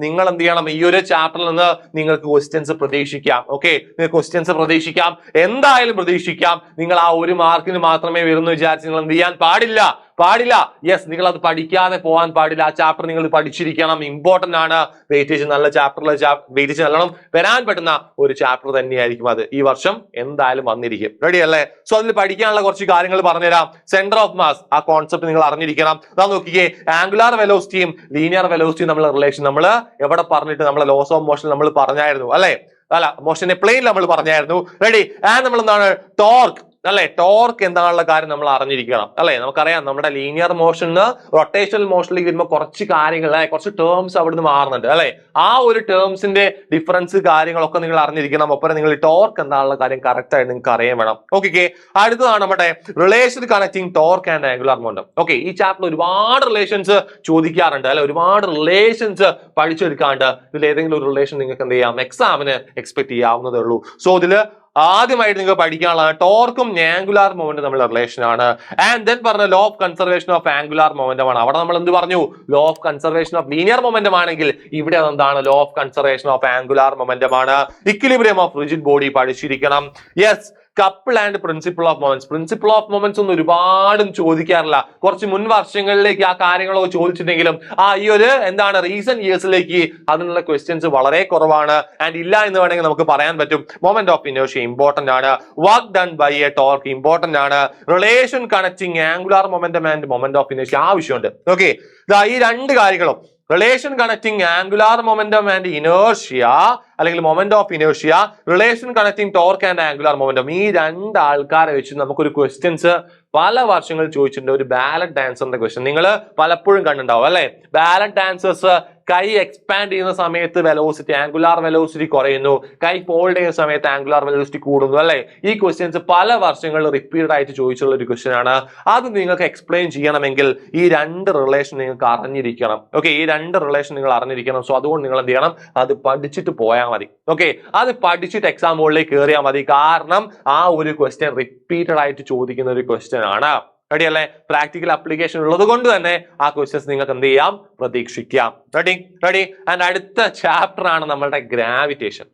നിങ്ങൾ എന്ത് ചെയ്യണം, ഈ ഒരു ചാപ്റ്ററിൽ നിന്ന് നിങ്ങൾക്ക് ക്വസ്റ്റ്യൻസ് പ്രതീക്ഷിക്കാം. ഓക്കെ, ക്വസ്റ്റ്യൻസ് പ്രതീക്ഷിക്കാം, എന്തായാലും പ്രതീക്ഷിക്കാം. നിങ്ങൾ ആ 1 മാർക്കിന് മാത്രമേ വരുന്നു വിചാരിച്ച് നിങ്ങൾ എന്ത് ചെയ്യാൻ പാടില്ല, പാടില്ല. യെസ്, നിങ്ങൾ അത് പഠിക്കാതെ പോകാൻ പാടില്ല. ആ ചാപ്റ്റർ നിങ്ങൾ പഠിച്ചിരിക്കണം, ഇമ്പോർട്ടന്റ് ആണ്. വെയിറ്റേജ് നല്ല ചാപ്റ്ററിലെ വെയിറ്റേജ് നല്ലോണം വരാൻ പറ്റുന്ന ഒരു ചാപ്റ്റർ തന്നെയായിരിക്കും അത്. ഈ വർഷം എന്തായാലും വന്നിരിക്കും. റെഡി അല്ലേ? സോ അതിൽ പഠിക്കാനുള്ള കുറച്ച് കാര്യങ്ങൾ പറഞ്ഞുതരാം. സെന്റർ ഓഫ് മാസ്, ആ കോൺസെപ്റ്റ് നിങ്ങൾ അറിഞ്ഞിരിക്കണം. അതാ നോക്കിക്കേ, ആംഗുലാർ വെലോസിറ്റിയും ലീനിയർ വെലോസിറ്റിയും തമ്മിലുള്ള റിലേഷൻ നമ്മൾ എവിടെ പറഞ്ഞിട്ട് നമ്മളെ ലോസ് ഓഫ് മോഷൻ നമ്മൾ പറഞ്ഞായിരുന്നു അല്ലെ? അല്ല, മോഷന്റെ പ്ലെയിൻ നമ്മൾ പറഞ്ഞായിരുന്നു. റെഡി? ആൻഡ് നമ്മൾ എന്താണ് ടോർക്ക് അല്ലെ? ടോർക്ക് എന്താണുള്ള കാര്യം നമ്മൾ അറിഞ്ഞിരിക്കണം അല്ലെ? നമുക്കറിയാം നമ്മുടെ ലീനിയർ മോഷന് റൊട്ടേഷണൽ മോഷനിലേക്ക് വരുമ്പോൾ കുറച്ച് കാര്യങ്ങൾ, കുറച്ച് ടേംസ് അവിടുന്ന് മാറുന്നുണ്ട് അല്ലെ? ആ ഒരു ടേംസിന്റെ ഡിഫറൻസ് കാര്യങ്ങളൊക്കെ നിങ്ങൾ അറിഞ്ഞിരിക്കണം. ഒപ്പം നിങ്ങൾ ടോർക്ക് എന്താണുള്ള കാര്യം കറക്റ്റ് ആയിട്ട് നിങ്ങൾക്ക് അറിയാൻ വേണം. ഓക്കെ, അടുത്തതാണ് നമ്മുടെ relation connecting torque and angular momentum. Okay, ഈ ചാപ്റ്റർ ഒരുപാട് റിലേഷൻസ് ചോദിക്കാറുണ്ട് അല്ലെ? ഒരുപാട് റിലേഷൻസ് പഠിച്ചെടുക്കാണ്ട് ഇതിൽ ഏതെങ്കിലും ഒരു റിലേഷൻ നിങ്ങൾക്ക് എന്ത് ചെയ്യാം, എക്സാമിന് എക്സ്പെക്ട് ചെയ്യാവുന്നതേ ഉള്ളൂ. സോ ഇതില് ആദ്യമായിട്ട് നിങ്ങൾക്ക് പഠിക്കാനുള്ള ടോർക്കും ആംഗുലാർ മൊമെന്റും തമ്മിലുള്ള റിലേഷൻ ആണ്. ആൻഡ് ദെൻ പറഞ്ഞ law of conservation of angular momentum ആണ്. അവിടെ നമ്മൾ എന്ത് പറഞ്ഞു? Law of conservation of linear momentum ആണെങ്കിൽ ഇവിടെ അതെന്താണ്? Law of conservation of angular momentum ആണ്. ഇക്വിലിബ്രിയം ഓഫ് റിജിഡ് ബോഡി പഠിച്ചിരിക്കണം. Yes, couple and principle of moments. Principle of moments ഒന്നും ഒരുപാടും ചോദിക്കാറില്ല. കുറച്ച് മുൻ വർഷങ്ങളിലേക്ക് ആ കാര്യങ്ങളൊക്കെ ചോദിച്ചിട്ടുണ്ടെങ്കിലും ഈ ഒരു എന്താണ് റീസെന്റ് ഇയേഴ്സിലേക്ക് അതിനുള്ള ക്വസ്റ്റ്യൻസ് വളരെ കുറവാണ്. ആൻഡ് ഇല്ല എന്ന് വേണമെങ്കിൽ നമുക്ക് പറയാൻ പറ്റും. മൊമെന്റ് ഓഫ് ഇനേർഷ്യ ഇമ്പോർട്ടന്റ് ആണ്. Work done by a torque important ആണ്. Relation connecting angular momentum and moment of inertia ആവശ്യമുണ്ട്. ഓക്കെ, ഈ രണ്ട് കാര്യങ്ങളും relation connecting angular momentum and inertia അല്ലെങ്കിൽ moment of inertia, relation connecting torque and angular momentum, ഈ രണ്ട് ആൾക്കാരെ വെച്ച് നമുക്കൊരു ക്വസ്റ്റ്യൻസ് പല വർഷങ്ങളിൽ ചോദിച്ചിട്ടുണ്ട്. ഒരു ബാലറ്റ് ഡാൻസറിന്റെ ക്വസ്റ്റ്യൻ നിങ്ങൾ പലപ്പോഴും കണ്ടിട്ടുണ്ടാവും അല്ലെ? ബാലറ്റ് ഡാൻസേഴ്സ് കൈ എക്സ്പാൻഡ് ചെയ്യുന്ന സമയത്ത് വെലോസിറ്റി, ആംഗുലാർ വെലോസിറ്റി കുറയുന്നു, കൈ ഫോൾഡ് ചെയ്യുന്ന സമയത്ത് ആംഗുലാർ വെലോസിറ്റി കൂടുന്നു അല്ലെ? ഈ ക്വസ്റ്റ്യൻസ് പല വർഷങ്ങളിൽ റിപ്പീറ്റഡ് ആയിട്ട് ചോദിച്ചുള്ള ഒരു ക്വസ്റ്റ്യൻ ആണ്. അത് നിങ്ങൾക്ക് എക്സ്പ്ലെയിൻ ചെയ്യണമെങ്കിൽ ഈ രണ്ട് റിലേഷൻ നിങ്ങൾക്ക് അറിഞ്ഞിരിക്കണം. ഓക്കെ, ഈ രണ്ട് റിലേഷൻ നിങ്ങൾ അറിഞ്ഞിരിക്കണം. സോ അതുകൊണ്ട് നിങ്ങൾ എന്ത് ചെയ്യണം? അത് പഠിച്ചിട്ട് പോയാൽ മതി. ഓക്കെ, അത് പഠിച്ചിട്ട് എക്സാം ബോർഡിലേക്ക് കയറിയാൽ മതി. കാരണം ആ ഒരു ക്വസ്റ്റ്യൻ റിപ്പീറ്റഡ് ആയിട്ട് ചോദിക്കുന്ന ഒരു ക്വസ്റ്റ്യൻ ആണ്. റെഡി അല്ലേ? പ്രാക്ടിക്കൽ അപ്ലിക്കേഷൻ ഉള്ളത് കൊണ്ട് തന്നെ ആ ക്വസ്റ്റ്യൻസ് നിങ്ങൾക്ക് എന്ത് ചെയ്യാം? പ്രതീക്ഷിക്കാം. റെഡി. ആൻഡ് അടുത്ത ചാപ്റ്റർ ആണ് നമ്മളുടെ ഗ്രാവിറ്റേഷൻ.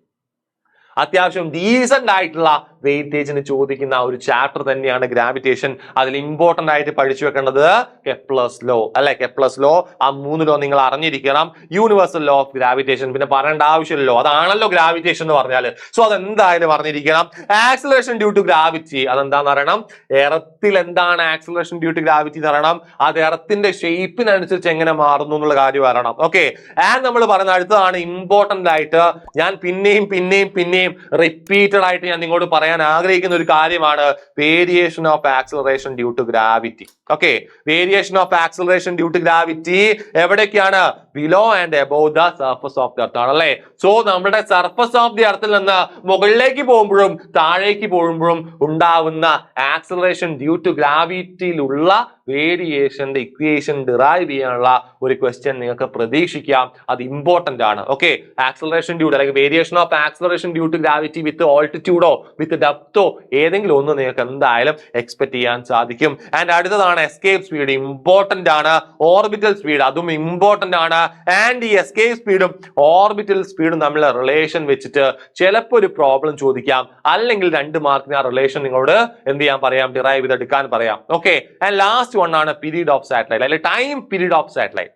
അത്യാവശ്യം ഡീസന്റ് ആയിട്ടുള്ള വെയിറ്റേജിന് ചോദിക്കുന്ന ഒരു ചാപ്റ്റർ തന്നെയാണ് ഗ്രാവിറ്റേഷൻ. അതിൽ ഇമ്പോർട്ടന്റ് ആയിട്ട് പഠിച്ചു വെക്കേണ്ടത് കെപ്ലർസ് ലോ അല്ലെ? കെപ്ലർസ് ലോ, ആ 3 ലോ നിങ്ങൾ അറിഞ്ഞിരിക്കണം. യൂണിവേഴ്സൽ ലോ ഓഫ് ഗ്രാവിറ്റേഷൻ പിന്നെ പറയേണ്ട ആവശ്യമില്ലല്ലോ, അതാണല്ലോ ഗ്രാവിറ്റേഷൻ എന്ന് പറഞ്ഞാൽ. സോ അതെന്തായാലും അറിഞ്ഞിരിക്കണം. ആക്സിലറേഷൻ ഡ്യൂ ടു ഗ്രാവിറ്റി, അതെന്താന്ന് അറിയണം. എർത്തിൽ എന്താണ് ആക്സിലറേഷൻ ഡ്യൂ ടു ഗ്രാവിറ്റി എന്ന് അറിയണം. അത് എർത്തിന്റെ ഷേപ്പിനനുസരിച്ച് എങ്ങനെ മാറുന്നു എന്നുള്ള കാര്യം അറിയണം. ഓക്കെ, ആൻഡ് നമ്മൾ പറയുന്ന അടുത്തതാണ് ഇമ്പോർട്ടന്റ് ആയിട്ട് ഞാൻ പിന്നെയും റിപ്പീറ്റഡ് ആയിട്ട് ഞാൻ നിങ്ങളോട് പറയാൻ ആഗ്രഹിക്കുന്ന ഒരു കാര്യമാണ് variation of acceleration due to gravity. Okay, variation of acceleration due to gravity എവിടേക്കാണ്? Below and above the surface of the earth ആണ് അല്ലെ? സോ നമ്മുടെ സർഫസ് ഓഫ് ദി എർത്തിൽ നിന്ന് മുകളിലേക്ക് പോകുമ്പോഴും താഴേക്ക് പോകുമ്പോഴും ഉണ്ടാവുന്ന ആക്സിലറേഷൻ ഡ്യൂ ടു ഗ്രാവിറ്റിയിലുള്ള വേരിയേഷന്റെ ഇക്വേഷൻ ഡിറൈവ് ചെയ്യാനുള്ള ഒരു ക്വസ്റ്റ്യൻ നിങ്ങൾക്ക് പ്രതീക്ഷിക്കാം. അത് ഇമ്പോർട്ടന്റ് ആണ്. ഓക്കെ, ആക്സിലറേഷൻ ഡ്യൂ അല്ലെങ്കിൽ variation of acceleration due to gravity with ഓൾട്ടിറ്റ്യൂഡോ വിത്ത് ഡെപ്തോ ഏതെങ്കിലും ഒന്ന് നിങ്ങൾക്ക് എന്തായാലും എക്സ്പെക്ട് ചെയ്യാൻ സാധിക്കും. ആൻഡ് അടുത്തതാണ് എസ്കേപ്പ് സ്പീഡ്, ഇമ്പോർട്ടന്റ് ആണ്. ഓർബിറ്റൽ സ്പീഡ് അതും ഇമ്പോർട്ടന്റ് ആണ്. ആൻഡ് ഈ എസ്കേപ്പ് സ്പീഡും ഓർബിറ്റൽ സ്പീഡും തമ്മിലുള്ള റിലേഷൻ വെച്ചിട്ട് ചിലപ്പോൾ ഒരു പ്രോബ്ലം ചോദിക്കാം, അല്ലെങ്കിൽ 2 മാർക്കിന് ആ റിലേഷൻ നിങ്ങളോട് എന്ത് ചെയ്യാൻ പറയാം? ഡിറൈവ് ചെയ്തെടുക്കാൻ പറയാം. ഓക്കെ, ആൻഡ് ലാസ്റ്റ് വൺ ആണ് പീരീഡ് ഓഫ് സാറ്റലൈറ്റ് അല്ലെങ്കിൽ time period of satellite.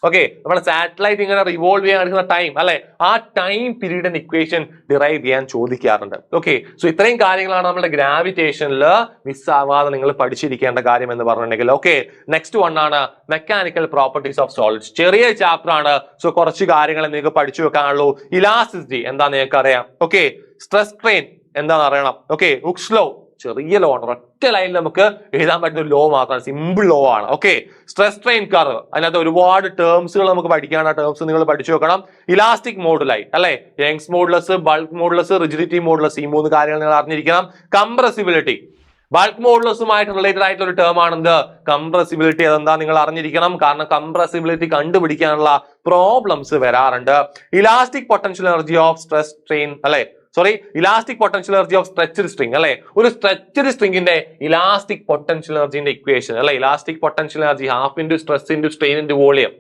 Okay, നമ്മുടെ സാറ്റലൈറ്റ് ഇങ്ങനെ റിവോൾവ് ചെയ്യാൻ എടുക്കുന്ന ടൈം അല്ലെ? ആ ടൈം പീരീഡിന്റെ ഇക്വേഷൻ ഡിറൈവ് ചെയ്യാൻ ചോദിക്കാറുണ്ട്. ഓക്കെ, സോ ഇത്രയും കാര്യങ്ങളാണ് നമ്മുടെ ഗ്രാവിറ്റേഷനിൽ മിസ്സാവാതെ നിങ്ങൾ പഠിച്ചിരിക്കേണ്ട കാര്യം എന്ന് പറഞ്ഞിട്ടുണ്ടെങ്കിൽ. ഓക്കെ, നെക്സ്റ്റ് വൺ ആണ് മെക്കാനിക്കൽ പ്രോപ്പർട്ടീസ് ഓഫ് സോളിഡ്സ്. ചെറിയ ചാപ്റ്റർ ആണ്. സോ കുറച്ച് കാര്യങ്ങൾ നിങ്ങൾക്ക് പഠിച്ചു വെക്കാനുള്ളൂ. ഇലാസ്റ്റിസിറ്റി എന്താന്ന് നിങ്ങൾക്ക് അറിയാം. ഓക്കെ, സ്ട്രെസ് സ്ട്രെയിൻ എന്താണെന്ന് അറിയണം. ഓക്കെ, ഹുക്സ് ലോ ചെറിയ ലോ ആണ്, ഒറ്റ ലൈനിൽ നമുക്ക് എഴുതാൻ പറ്റുന്ന ഒരു ലോ മാത്രമാണ്, സിമ്പിൾ ലോ ആണ്. ഓക്കെ, സ്ട്രെസ് സ്ട്രെയിൻ കർവ്, അതിനകത്ത് ഒരുപാട് ടേംസുകൾ നമുക്ക് പഠിക്കാണ്. ആ ടേംസ് നിങ്ങൾ പഠിച്ചു വെക്കണം. ഇലാസ്റ്റിക് മോഡുലൈ അല്ലെ? Young's modulus, bulk modulus, rigidity modulus, ഈ 3 കാര്യങ്ങൾ നിങ്ങൾ അറിഞ്ഞിരിക്കണം. കംപ്രസിബിലിറ്റി, ബൾക്ക് മോഡുലസുമായിട്ട് റിലേറ്റഡ് ആയിട്ടുള്ള ഒരു ടേം ആണെന്ത്? കംപ്രസിബിലിറ്റി. അതെന്താ നിങ്ങൾ അറിഞ്ഞിരിക്കണം. കാരണം കംപ്രസിബിലിറ്റി കണ്ടുപിടിക്കാനുള്ള പ്രോബ്ലംസ് വരാറുണ്ട്. Elastic potential energy of stress strain അല്ലെ? Elastic potential energy of stretched string അല്ലെ? ഒരു സ്ട്രെച്ച്ഡ് സ്ട്രിംഗിന്റെ ഇലാസ്റ്റിക് പൊട്ടൻഷ്യൽ എനർജിന്റെ ഇക്വേഷൻ അല്ലെ? Elastic potential energy half into stress into strain into volume.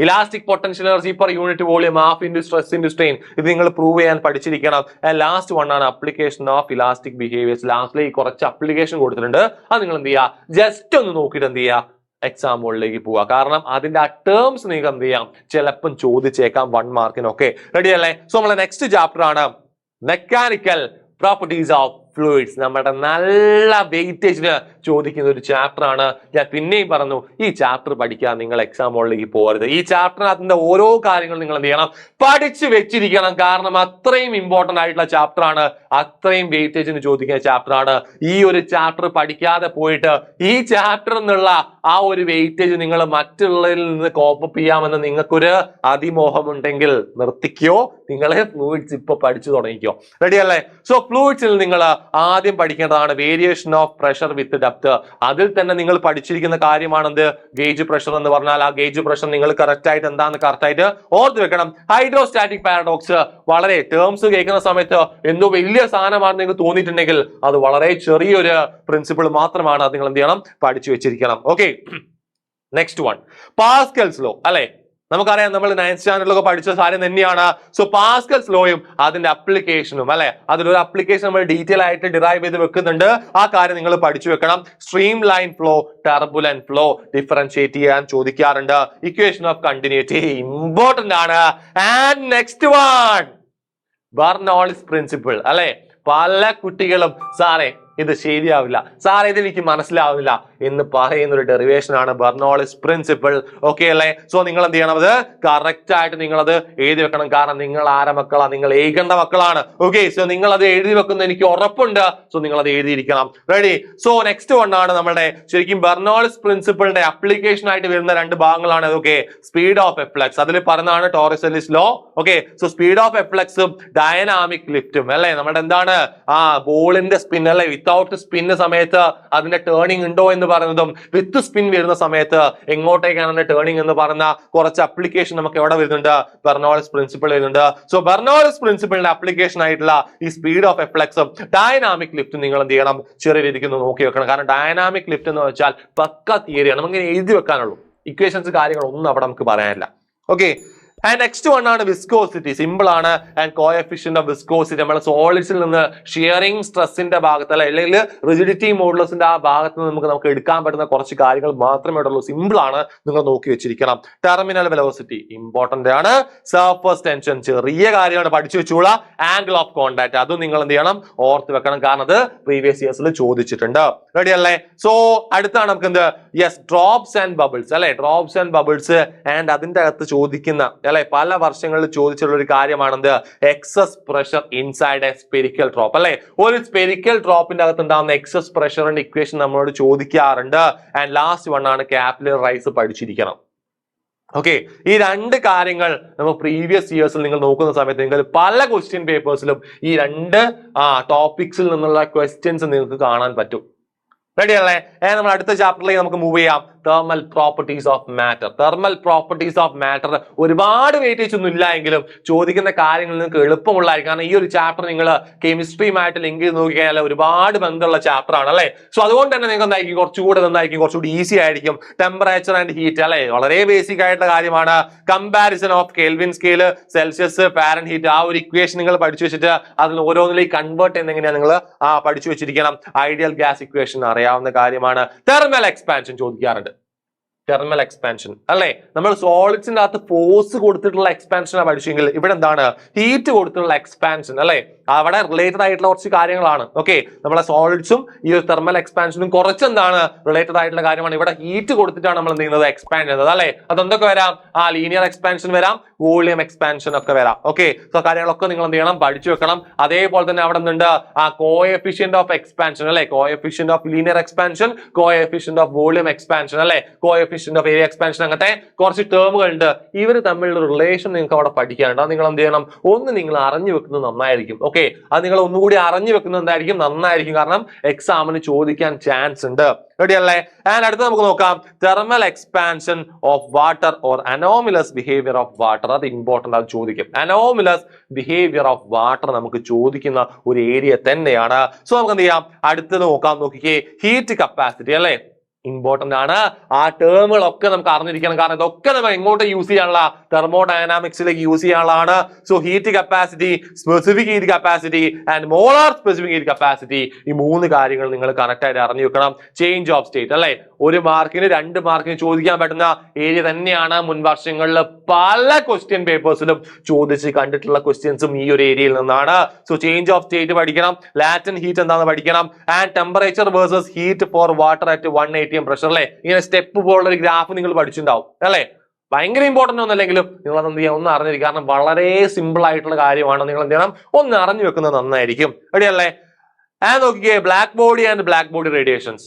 Elastic potential energy per unit volume half into stress into strain. ഇത് നിങ്ങൾ prove ചെയ്യാൻ പഠിച്ചിരിക്കണം. Last one ആണ് അപ്ലിക്കേഷൻ ഓഫ് ഇലാസ്റ്റിക് ബിഹേവിയേഴ്സ്. ലാസ്റ്റിലേക്ക് കുറച്ച് application കൊടുത്തിട്ടുണ്ട്. അത് നിങ്ങൾ എന്ത് ചെയ്യുക? ജസ്റ്റ് ഒന്ന് നോക്കിയിട്ട് എന്ത് ചെയ്യുക? എക്സാം മോഡിലേക്ക് പോവുക. കാരണം അതിന്റെ ആ ടേംസ് നിങ്ങൾക്ക് എന്ത് ചെയ്യാം, ചിലപ്പം ചോദിച്ചേക്കാം 1 മാർക്കിനൊക്കെ. റെഡി അല്ലേ? സോ നമ്മളെ നെക്സ്റ്റ് ചാപ്റ്റർ ആണ് മെക്കാനിക്കൽ പ്രോപ്പർട്ടീസ് ഓഫ് ഫ്ലൂയിഡ്സ്. നമ്മുടെ നല്ല വെയിറ്റേജിന് ചോദിക്കുന്ന ഒരു ചാപ്റ്റർ ആണ്. ഞാൻ പിന്നെയും പറഞ്ഞു, ഈ ചാപ്റ്റർ പഠിക്കാൻ നിങ്ങൾ എക്സാം മോഡിലേക്ക് പോകരുത്. ഈ ചാപ്റ്ററിനകത്തിന്റെ ഓരോ കാര്യങ്ങളും നിങ്ങൾ എന്ത് ചെയ്യണം, പഠിച്ചു വെച്ചിരിക്കണം. കാരണം അത്രയും ഇമ്പോർട്ടന്റ് ആയിട്ടുള്ള ചാപ്റ്റർ ആണ്, അത്രയും വെയിറ്റേജിന് ചോദിക്കുന്ന ചാപ്റ്റർ ആണ്. ഈ ഒരു ചാപ്റ്റർ പഠിക്കാതെ പോയിട്ട് ഈ ചാപ്റ്റർ എന്നുള്ള ആ ഒരു വെയിറ്റേജ് നിങ്ങൾ മറ്റുള്ളവരിൽ നിന്ന് കോപ്പപ്പ് ചെയ്യാമെന്ന് നിങ്ങൾക്കൊരു അതിമോഹം ഉണ്ടെങ്കിൽ നിർത്തിക്കോ. നിങ്ങളെ ഫ്ലൂയിഡ്സ് ഇപ്പൊ പഠിച്ചു തുടങ്ങിക്കോ. റെഡി അല്ലേ? സോ ഫ്ലൂയിഡ്സിൽ നിങ്ങൾ ആദ്യം പഠിക്കേണ്ടതാണ് variation of pressure with depth. അതിൽ തന്നെ നിങ്ങൾ പഠിച്ചിരിക്കുന്ന കാര്യമാണെന്ത്, ഗേജ് പ്രഷർ എന്ന് പറഞ്ഞാൽ ആ ഗേജ് പ്രഷർ നിങ്ങൾ കറക്റ്റ് ആയിട്ട് എന്താണെന്ന് കറക്റ്റ് ആയിട്ട് ഓർത്ത് വെക്കണം. ഹൈഡ്രോസ്റ്റാറ്റിക് പാരഡോക്സ് വളരെ ടേംസ് കേൾക്കുന്ന സമയത്ത് എന്തോ വലിയ സാധനമാണെന്ന് നിങ്ങൾക്ക് തോന്നിയിട്ടുണ്ടെങ്കിൽ അത് വളരെ ചെറിയൊരു പ്രിൻസിപ്പിൾ മാത്രമാണ്. അത് നിങ്ങൾ എന്ത് ചെയ്യണം, പഠിച്ചു വെച്ചിരിക്കണം. Okay, next one Pascal's law അല്ലെ. നമുക്കറിയാം, നമ്മൾ 9th സ്റ്റാൻഡേർഡിലൊക്കെ പഠിച്ച കാര്യം തന്നെയാണ്. സോ പാസ്കൽസ് ലോയും അതിന്റെ അപ്ലിക്കേഷനും അല്ലെ, അതിലൊരു അപ്ലിക്കേഷൻ നമ്മൾ ഡീറ്റെയിൽ ആയിട്ട് ഡിറൈവ് ചെയ്ത് വെക്കുന്നുണ്ട്. ആ കാര്യം നിങ്ങൾ പഠിച്ചു വെക്കണം. Stream line flow, turbulent flow differentiate ചെയ്യാൻ ചോദിക്കാറുണ്ട്. ഇക്വേഷൻ ഓഫ് കണ്ടിന്യൂറ്റി ഇമ്പോർട്ടന്റ് ആണ്. And next one Bernoulli's principle അല്ലെ. പല കുട്ടികളും സാറേ ഇത് ശരിയാവില്ല, സാറേ ഇത് എനിക്ക് മനസ്സിലാവില്ല എന്ന് പറയുന്ന ഒരു ഡെറിവേഷൻ ആണ് ബെർണോളിസ് പ്രിൻസിപ്പിൾ. ഓക്കെ അല്ലേ? സോ നിങ്ങൾ എന്ത് ചെയ്യണം, അത് കറക്റ്റ് ആയിട്ട് നിങ്ങൾ അത് എഴുതി വെക്കണം. കാരണം നിങ്ങൾ ആരെ മക്കളാ, നിങ്ങൾ ഏകന്റെ മക്കളാണ്. ഓക്കെ, സോ നിങ്ങൾ അത് എഴുതി വെക്കുന്ന എനിക്ക് ഉറപ്പുണ്ട്. സോ നിങ്ങൾ അത് എഴുതിയിരിക്കണം. റെഡി? സോ നെക്സ്റ്റ് വൺ ആണ് നമ്മുടെ ശരിക്കും ബെർണോളിസ് പ്രിൻസിപ്പിളിന്റെ അപ്ലിക്കേഷൻ ആയിട്ട് വരുന്ന 2 ഭാഗങ്ങളാണ്. ഓക്കെ, സ്പീഡ് ഓഫ് എഫ്ലക്സ് അതിൽ പറഞ്ഞതാണ് Torricelli's law. Okay, so speed of എഫ്ലക്സും ഡയനാമിക് ലിഫ്റ്റും അല്ലെ. നമ്മുടെ എന്താണ് ബോളിന്റെ സ്പിൻ അല്ലെ, വിത്തൗട്ട് സ്പിന് സമയത്ത് അതിന്റെ ടേണിംഗ് ഉണ്ടോ എന്ന് പറയുന്നതും വിത്ത് സ്പിൻ വരുന്ന സമയത്ത് എങ്ങോട്ടേക്കാണ് അതിന്റെ ടേണിംഗ് എന്ന് പറയുന്ന കുറച്ച് അപ്ലിക്കേഷൻ നമുക്ക് എവിടെ വരുന്നുണ്ട്, ബെർണോളിസ് പ്രിൻസിപ്പിൾ വരുന്നുണ്ട്. സോ ബെർണോളിസ് പ്രിൻസിപ്പിളിന്റെ അപ്ലിക്കേഷൻ ആയിട്ടുള്ള ഈ സ്പീഡ് ഓഫ് എഫ്ലക്സും ഡയനാമിക് ലിഫ്റ്റും നിങ്ങൾ എന്ത് ചെയ്യണം, ചെറിയ രീതിക്ക് ഒന്ന് നോക്കി വെക്കണം. കാരണം ഡയനാമിക് ലിഫ്റ്റ് എന്ന് വെച്ചാൽ പക്ക തിയറിയാണ്, നമുക്ക് എഴുതി വെക്കാനുള്ളൂ. ഇക്വേഷൻസ് കാര്യങ്ങളൊന്നും അവിടെ നമുക്ക് പറയാനില്ല. ഓക്കെ, ആൻഡ് നെക്സ്റ്റ് വൺ ആണ് വിസ്കോസിറ്റി. സിമ്പിൾ ആണ്. ആൻഡ് കോഎഫിഷ്യന്റ് ഓഫ് വിസ്കോസിറ്റി നമ്മുടെ സോളിഡ്സിൽ നിന്ന് ഷിയറിംഗ് സ്ട്രെസ്സിന്റെ ഭാഗത്ത് അല്ലെങ്കിൽ റിജിഡിറ്റി മോഡുലസിന്റെ ആ ഭാഗത്ത് നിന്ന് നമുക്ക് എടുക്കാൻ പറ്റുന്ന കുറച്ച് കാര്യങ്ങൾ മാത്രമേ ഉള്ളൂ. സിമ്പിൾ ആണ്, നിങ്ങൾ നോക്കി വെച്ചിരിക്കണം. ടെർമിനൽ വെലോസിറ്റി ഇമ്പോർട്ടന്റ് ആണ്. സർഫസ് ടെൻഷൻ ചെറിയ കാര്യമാണ്, പഠിച്ചു വെച്ചോളാം. ആംഗിൾ ഓഫ് കോണ്ടാക്ട് അതും നിങ്ങൾ എന്ത് ചെയ്യണം, ഓർത്ത് വെക്കണം. കാരണം അത് പ്രീവിയസ് ഇയേഴ്സിൽ ചോദിച്ചിട്ടുണ്ട്. റെഡി അല്ലേ? സോ അടുത്താണ് നമുക്ക് എന്ത്, യെസ് ഡ്രോപ്സ് ആൻഡ് ബബിൾസ് അല്ലെ. ഡ്രോപ്സ് ആൻഡ് ബബിൾസ് ആൻഡ് അതിന്റെ അകത്ത് ചോദിക്കുന്ന അല്ലെ പല വർഷങ്ങളിൽ ചോദിച്ചിട്ടുള്ള ഒരു കാര്യമാണെന്ത്, excess pressure inside a spherical drop അല്ലെ. ഒരു സ്പെരിക്കൽ ഡ്രോപ്പിന്റെ അകത്ത് ഉണ്ടാകുന്ന എക്സസ് പ്രഷറിന്റെ ഇക്വേഷൻ നമ്മളോട് ചോദിക്കാറുണ്ട്. ആൻഡ് ലാസ്റ്റ് വൺ ആണ് കാപ്പിലറി റൈസ് പഠിച്ചിരിക്കണം. ഓക്കെ, ഈ 2 കാര്യങ്ങൾ നമ്മൾ പ്രീവിയസ് ഇയേഴ്സിൽ നിങ്ങൾ നോക്കുന്ന സമയത്ത് നിങ്ങൾ പല ക്വസ്റ്റ്യൻ പേപ്പേഴ്സിലും ഈ 2 ടോപ്പിക്സിൽ നിന്നുള്ള ക്വസ്റ്റ്യൻസ് നിങ്ങൾക്ക് കാണാൻ പറ്റും. റെഡി അല്ലേ? നമ്മൾ അടുത്ത ചാപ്റ്ററിലേക്ക് നമുക്ക് മൂവ് ചെയ്യാം. Thermal properties of matter. Thermal properties of matter ഒരുപാട് വെയിറ്റേജ് ഒന്നും ഇല്ല എങ്കിലും ചോദിക്കുന്ന കാര്യങ്ങൾ നിങ്ങൾക്ക് എളുപ്പമുള്ളതായിരിക്കും. കാരണം ഈ ഒരു ചാപ്റ്റർ നിങ്ങൾ കെമിസ്ട്രിയുമായിട്ട് ലിങ്ക് ചെയ്ത് നോക്കിക്കഴിഞ്ഞാൽ ഒരുപാട് ബന്ധമുള്ള ചാപ്റ്റർ ആണ് അല്ലെ. സോ അതുകൊണ്ട് തന്നെ നിങ്ങൾക്ക് എന്തായിരിക്കും, കുറച്ചുകൂടി ഈസി ആയിരിക്കും. ടെമ്പറേച്ചർ ആൻഡ് ഹീറ്റ് അല്ലെ, വളരെ ബേസിക് ആയിട്ടുള്ള കാര്യമാണ്. Comparison of kelvin scale, Celsius, Fahrenheit, ആ ഒരു ഇക്വേഷൻ നിങ്ങൾ പഠിച്ചു വെച്ചിട്ട് അതിൽ ഓരോന്നിലേക്ക് കൺവേർട്ട് ചെയ്യുന്ന എങ്ങനെയാണ് നിങ്ങൾ പഠിച്ചു വെച്ചിരിക്കണം. ഐഡിയൽ ഗ്യാസ് ഇക്വേഷൻ അറിയാവുന്ന കാര്യമാണ്. തെർമൽ എക്സ്പാൻഷൻ ചോദിക്കാറുണ്ട്. തെർമൽ എക്സ്പാൻഷൻ അല്ലെ, നമ്മൾ സോളിഡ്സിന്റെ അകത്ത് ഫോഴ്സ് കൊടുത്തിട്ടുള്ള എക്സ്പാൻഷനാണ് പഠിച്ചെങ്കിൽ ഇവിടെ എന്താണ്, ഹീറ്റ് കൊടുത്തിട്ടുള്ള എക്സ്പാൻഷൻ അല്ലെ. അവിടെ റിലേറ്റഡ് ആയിട്ടുള്ള കുറച്ച് കാര്യങ്ങളാണ്. ഓക്കെ, നമ്മളെ സോളിഡ്സും ഈ ഒരു തെർമൽ എക്സ്പാൻഷനും കുറച്ച് എന്താണ് റിലേറ്റഡ് ആയിട്ടുള്ള കാര്യമാണ്. ഇവിടെ ഹീറ്റ് കൊടുത്തിട്ടാണ് നമ്മൾ എന്ത് ചെയ്യുന്നത്, എക്സ്പാൻഡ് ചെയ്യുന്നത് അല്ലെ. അതെന്തൊക്കെ വരാം, ലീനിയർ എക്സ്പാൻഷൻ വരാം, വോളിയം എക്സ്പാൻഷൻ ഒക്കെ വരാം. ഓക്കെ, സോ കാര്യങ്ങളൊക്കെ നിങ്ങൾ എന്ത് ചെയ്യണം, പഠിച്ചു വെക്കണം. അതേപോലെ തന്നെ അവിടെ നിന്നുണ്ട് കോഎഫിഷ്യന്റ് ഓഫ് എക്സ്പാൻഷൻ അല്ലെ, coefficient of linear expansion, coefficient of volume expansion അല്ലെ, കോഎഫിഷ്യന്റ് ഓഫ് ഏരിയ എക്സ്പാൻഷൻ, അങ്ങനത്തെ കുറച്ച് ടേമുകൾ ഉണ്ട്. ഇവർ തമ്മിലുള്ള റിലേഷൻ നിങ്ങൾക്ക് അവിടെ പഠിക്കാനുണ്ട്. അത് നിങ്ങൾ എന്ത് ചെയ്യണം, ഒന്ന് നിങ്ങൾ അറിഞ്ഞു വെക്കുന്നത് നന്നായിരിക്കും. ഓക്കെ, അത് നിങ്ങൾ ഒന്നുകൂടി അറിഞ്ഞു വെക്കുന്നത് എന്തായിരിക്കും, നന്നായിരിക്കും. കാരണം എക്സാമിന് ചോദിക്കാൻ ചാൻസ് ഉണ്ട്. റെഡി അല്ലേ? ആൻഡ് അടുത്ത് നമുക്ക് നോക്കാം, thermal expansion of water or anomalous behaviour of water. അത് ഇമ്പോർട്ടന്റ്, അത് ചോദിക്കും. അനോമിലസ് ബിഹേവിയർ ഓഫ് വാട്ടർ നമുക്ക് ചോദിക്കുന്ന ഒരു ഏരിയ തന്നെയാണ്. സോ നമുക്ക് എന്ത് ചെയ്യാം, അടുത്തത് നോക്കാം. നോക്കിക്കേ, ഹീറ്റ് കപ്പാസിറ്റി അല്ലെ. ഇമ്പോർട്ടന്റ് ആണ്. ആ ടേമുകളൊക്കെ നമുക്ക് അറിഞ്ഞിരിക്കണം. കാരണം ഇതൊക്കെ നമുക്ക് എങ്ങോട്ട് യൂസ് ചെയ്യാനുള്ള തെർമോഡൈനാമിക്സിലേക്ക് യൂസ് ചെയ്യാനുള്ളതാണ്. So heat capacity, specific heat capacity and molar specific heat capacity, ഈ 3 കാര്യങ്ങൾ നിങ്ങൾ കറക്റ്റ് ആയിട്ട് അറിഞ്ഞു വെക്കണം. ചേഞ്ച് ഓഫ് സ്റ്റേറ്റ് അല്ലെ, 1 മാർക്കിന് 2 മാർക്കിന് ചോദിക്കാൻ പറ്റുന്ന ഏരിയ തന്നെയാണ്. മുൻ വർഷങ്ങളിൽ പല ക്വസ്റ്റ്യൻ പേപ്പേഴ്സിലും ചോദിച്ച് കണ്ടിട്ടുള്ള ക്വസ്റ്റ്യൻസും ഈ ഒരു ഏരിയയിൽ നിന്നാണ്. സോ ചേഞ്ച് ഓഫ് സ്റ്റേറ്റ് പഠിക്കണം, ലാറ്റന്റ് ഹീറ്റ് എന്താണെന്ന് പഠിക്കണം, and temperature versus heat four water at 180 pressure അല്ലെ. ഇങ്ങനെ സ്റ്റെപ്പ് പോലുള്ള ഒരു ഗ്രാഫ് നിങ്ങൾ പഠിച്ചിട്ടുണ്ടാവും അല്ലെ. ഭയങ്കര ഇമ്പോർട്ടന്റ് ഒന്നല്ലെങ്കിലും നിങ്ങൾ അത് എന്ത് ചെയ്യാം, ഒന്ന് അറിഞ്ഞിരിക്കും. കാരണം വളരെ സിമ്പിൾ ആയിട്ടുള്ള കാര്യമാണ്. നിങ്ങൾ എന്ത് ചെയ്യണം, ഒന്ന് അറിഞ്ഞു വെക്കുന്നത് നന്നായിരിക്കും. റെഡിയല്ലേ? ആൻഡ് നോക്കിക്കേ, black body and black body radiations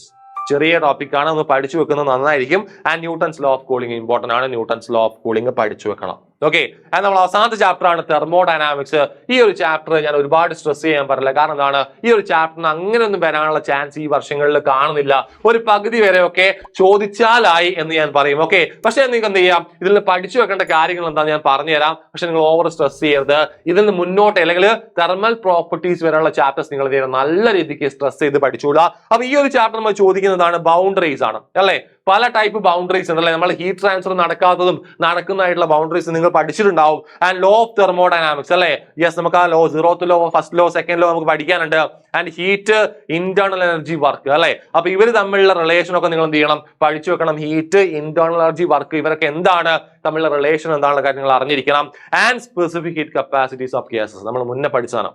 ചെറിയ ടോപ്പിക് ആണ്, ഒന്ന് പഠിച്ചു വെക്കുന്നത് നന്നായിരിക്കും. And Newton's law of cooling important ആണ്. ന്യൂട്ടൺസ് ലോ ഓഫ് കൂളിംഗ് പഠിച്ചു വെക്കണം. ഓക്കെ, ആൻഡ് നമ്മൾ അവസാനത്തെ ചാപ്റ്റർ ആണ് തെർമോഡൈനാമിക്സ്. ഈ ഒരു ചാപ്റ്റർ ഞാൻ ഒരുപാട് സ്ട്രെസ് ചെയ്യാൻ പറഞ്ഞില്ല. കാരണം എന്താണ്, ഈ ഒരു ചാപ്റ്ററിന് അങ്ങനെയൊന്നും വരാനുള്ള ചാൻസ് ഈ വർഷങ്ങളിൽ കാണുന്നില്ല. ഒരു പകുതി വരെയൊക്കെ ചോദിച്ചാലായി എന്ന് ഞാൻ പറയും. ഓക്കെ, പക്ഷെ നിങ്ങൾക്ക് എന്ത് ചെയ്യാം, ഇതിൽ നിന്ന് പഠിച്ചു വെക്കേണ്ട കാര്യങ്ങൾ എന്താണെന്ന് ഞാൻ പറഞ്ഞുതരാം. പക്ഷെ നിങ്ങൾ ഓവർ സ്ട്രെസ് ചെയ്യരുത്. ഇതിൽ നിന്ന് മുന്നോട്ട് അല്ലെങ്കിൽ തെർമൽ പ്രോപ്പർട്ടീസ് വരെയുള്ള ചാപ്റ്റേഴ്സ് നിങ്ങൾ നല്ല രീതിക്ക് സ്ട്രെസ് ചെയ്ത് പഠിച്ചോളൂ. അപ്പൊ ഈ ഒരു ചാപ്റ്റർ നമ്മൾ ചോദിക്കുന്നതാണ് ബൗണ്ടറീസ് ആണ് അല്ലെ. പല ടൈപ്പ് ബൗണ്ടറീസ് ഉണ്ടല്ലേ, നമ്മൾ ഹീറ്റ് ട്രാൻസ്ഫർ നടക്കാത്തതും നടക്കുന്നതായിട്ടുള്ള ബൗണ്ടറീസ് നിങ്ങൾ പഠിച്ചിട്ടുണ്ടാവും. ആൻഡ് ലോ ഓഫ് തെർമോഡൈനാമിക്സ് അല്ലെ. യെസ്, നമുക്ക് ആ law, 0th law, first law, second law നമുക്ക് പഠിക്കാനുണ്ട്. And heat, internal energy work അല്ലെ. അപ്പൊ ഇവർ തമ്മിലുള്ള റിലേഷൻ ഒക്കെ നിങ്ങൾ എന്ത് ചെയ്യണം, പഠിച്ചു വെക്കണം. ഹീറ്റ്, ഇന്റേണൽ എനർജി വർക്ക്, ഇവരൊക്കെ എന്താണ് തമ്മിലുള്ള റിലേഷൻ, എന്താണുള്ള കാര്യങ്ങൾ അറിഞ്ഞിരിക്കണം. And specific heat capacities of gases നമ്മൾ മുന്നേ പഠിച്ചതാണ്.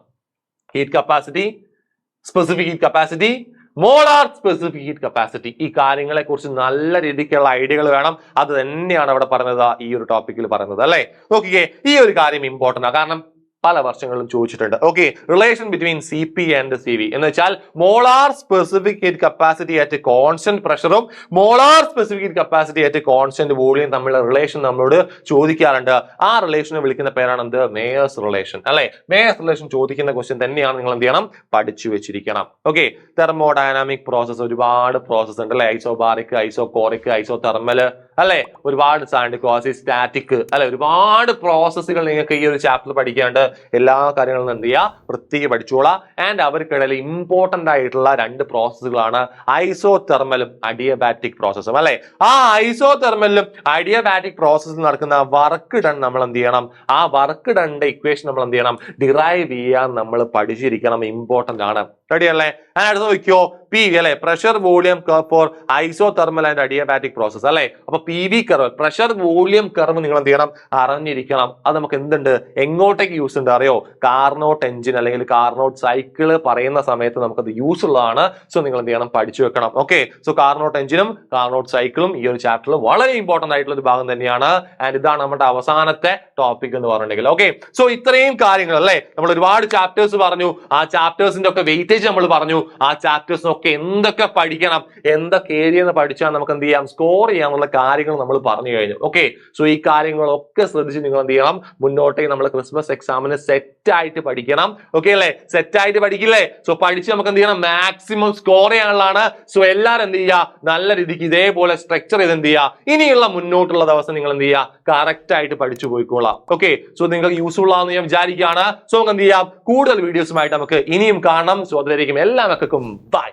Heat capacity, specific heat capacity, molar specific heat capacity, ഈ കാര്യങ്ങളെ കുറിച്ച് നല്ല രീതിക്കുള്ള ഐഡിയകൾ വേണം. അത് തന്നെയാണ് അവിടെ പറഞ്ഞത്, ഈ ഒരു ടോപ്പിക്കിൽ പറയുന്നത് അല്ലെ. നോക്കിക്കേ, ഈ ഒരു കാര്യം ഇമ്പോർട്ടന്റ് ആണ്. കാരണം പല വർഷങ്ങളിലും ചോദിച്ചിട്ടുണ്ട്. Okay, relation between CP and CV എന്ന് വെച്ചാൽ molar specific heat capacity at constant പ്രഷറും molar specific heat capacity at constant volume തമ്മിലുള്ള റിലേഷൻ നമ്മളോട് ചോദിക്കാറുണ്ട്. ആ റിലേഷനെ വിളിക്കുന്ന പേരാണ് എന്ത്, മേയേഴ്സ് റിലേഷൻ അല്ലെ. മേയേഴ്സ് റിലേഷൻ ചോദിക്കുന്ന ക്വസ്റ്റ്യൻ തന്നെയാണ്. നിങ്ങൾ എന്ത് ചെയ്യണം, പഠിച്ചു വെച്ചിരിക്കണം. ഓക്കെ, തെർമോഡൈനാമിക് പ്രോസസ് ഒരുപാട് പ്രോസസ് ഉണ്ട് അല്ലെ. ഐസോബാറിക്, ഐസോകോറിക്, ഐസോതെർമൽ അല്ലെ, ഒരുപാട് സ്റ്റാറ്റിക് അല്ലെ, ഒരുപാട് പ്രോസസ്സുകൾ നിങ്ങൾക്ക് ഈ ഒരു ചാപ്റ്റർ പഠിക്കാണ്ട്. എല്ലാ കാര്യങ്ങളും എന്ത് ചെയ്യുക, വൃത്തിക്ക് പഠിച്ചോളാം. ആൻഡ് അവർക്കിടയിൽ ഇമ്പോർട്ടന്റ് ആയിട്ടുള്ള 2 പ്രോസസ്സുകളാണ് ഐസോതെർമലും അഡിയബാറ്റിക് പ്രോസസ്സും അല്ലെ. ആ ഐസോതെർമലിലും അഡിയബാറ്റിക് പ്രോസസ്സിൽ നടക്കുന്ന വർക്ക് ഡൺ നമ്മൾ എന്ത് ചെയ്യണം, ആ വർക്ക് ഡണ്ണിന്റെ ഇക്വേഷൻ നമ്മൾ എന്ത് ചെയ്യണം, ഡിറൈവ് ചെയ്യാൻ നമ്മൾ പഠിച്ചിരിക്കണം. ഇമ്പോർട്ടന്റ് ആണ്. റെഡി അല്ലേ? അടുത്ത് നോക്കിയോ, PV അല്ലെ, pressure volume curve four isothermal and adiabatic process അല്ലെ. അപ്പൊ PV curve, pressure volume curve നിങ്ങൾ എന്ത് ചെയ്യണം, അറിഞ്ഞിരിക്കണം. അത് നമുക്ക് എന്തുണ്ട്, എങ്ങോട്ടേക്ക് യൂസ് ഉണ്ട് അറിയോ, കാർനോട്ട് എഞ്ചിൻ അല്ലെങ്കിൽ കാർനോട്ട് സൈക്കിള് പറയുന്ന സമയത്ത് നമുക്കത് യൂസ് ഉള്ളതാണ്. സോ നിങ്ങൾ എന്ത് ചെയ്യണം, പഠിച്ചു വെക്കണം. ഓക്കെ, സോ കാർനോട്ട് എഞ്ചിനും കാർനോട്ട് സൈക്കിളും ഈ ഒരു ചാപ്റ്ററിൽ വളരെ ഇമ്പോർട്ടന്റ് ആയിട്ടുള്ള ഒരു ഭാഗം തന്നെയാണ്. ആൻഡ് ഇതാണ് നമ്മുടെ അവസാനത്തെ ടോപ്പിക് എന്ന് പറഞ്ഞിട്ടുണ്ടെങ്കിൽ. ഓക്കെ, സോ ഇത്രയും കാര്യങ്ങൾ അല്ലെ, നമ്മൾ ഒരുപാട് ചാപ്റ്റേഴ്സ് പറഞ്ഞു. ആ ചാപ്റ്റേഴ്സിന്റെ ഒക്കെ വെയിറ്റേജ് നമ്മൾ പറഞ്ഞു. ആ ചാപ്റ്റേഴ്സിനൊക്കെ എന്തൊക്കെ പഠിക്കണം, എന്തൊക്കെ ഏരിയ പഠിച്ചാൽ നമുക്ക് എന്ത് ചെയ്യാം, സ്കോർ ചെയ്യാനുള്ള കാര്യങ്ങൾ നമ്മൾ പറഞ്ഞു കഴിഞ്ഞു. ഓക്കെ, സോ ഈ കാര്യങ്ങളൊക്കെ ശ്രദ്ധിച്ച് നിങ്ങൾ എന്ത് ചെയ്യണം, മുന്നോട്ടേക്ക് നമ്മൾ ക്രിസ്മസ് എക്സാമിന് സെറ്റ് ആയിട്ട് പഠിക്കണം. ഓക്കെ അല്ലെ, സെറ്റ് ആയിട്ട് പഠിക്കില്ലേ? സോ പഠിച്ച് നമുക്ക് എന്ത് ചെയ്യണം, മാക്സിമം സ്കോർ ചെയ്യാനുള്ളതാണ്. സോ എല്ലാവരും എന്ത് ചെയ്യുക, നല്ല രീതിക്ക് ഇതേപോലെ സ്ട്രക്ചർ ചെയ്ത് എന്ത് ചെയ്യുക, ഇനിയുള്ള മുന്നോട്ടുള്ള ദിവസം നിങ്ങൾ എന്ത് ചെയ്യുക, കറക്റ്റ് ആയിട്ട് പഠിച്ചു പോയിക്കോളാം. ഓക്കെ, സോ നിങ്ങൾക്ക് യൂസ്ഫുൾ ആണെന്ന് ഞാൻ വിചാരിക്കുകയാണ്. സോ നമുക്ക് എന്ത് ചെയ്യാം, കൂടുതൽ വീഡിയോസുമായിട്ട് നമുക്ക് ഇനിയും കാണാം. സോ അതിലേക്കും എല്ലാ മക്കൾക്കും ബൈ.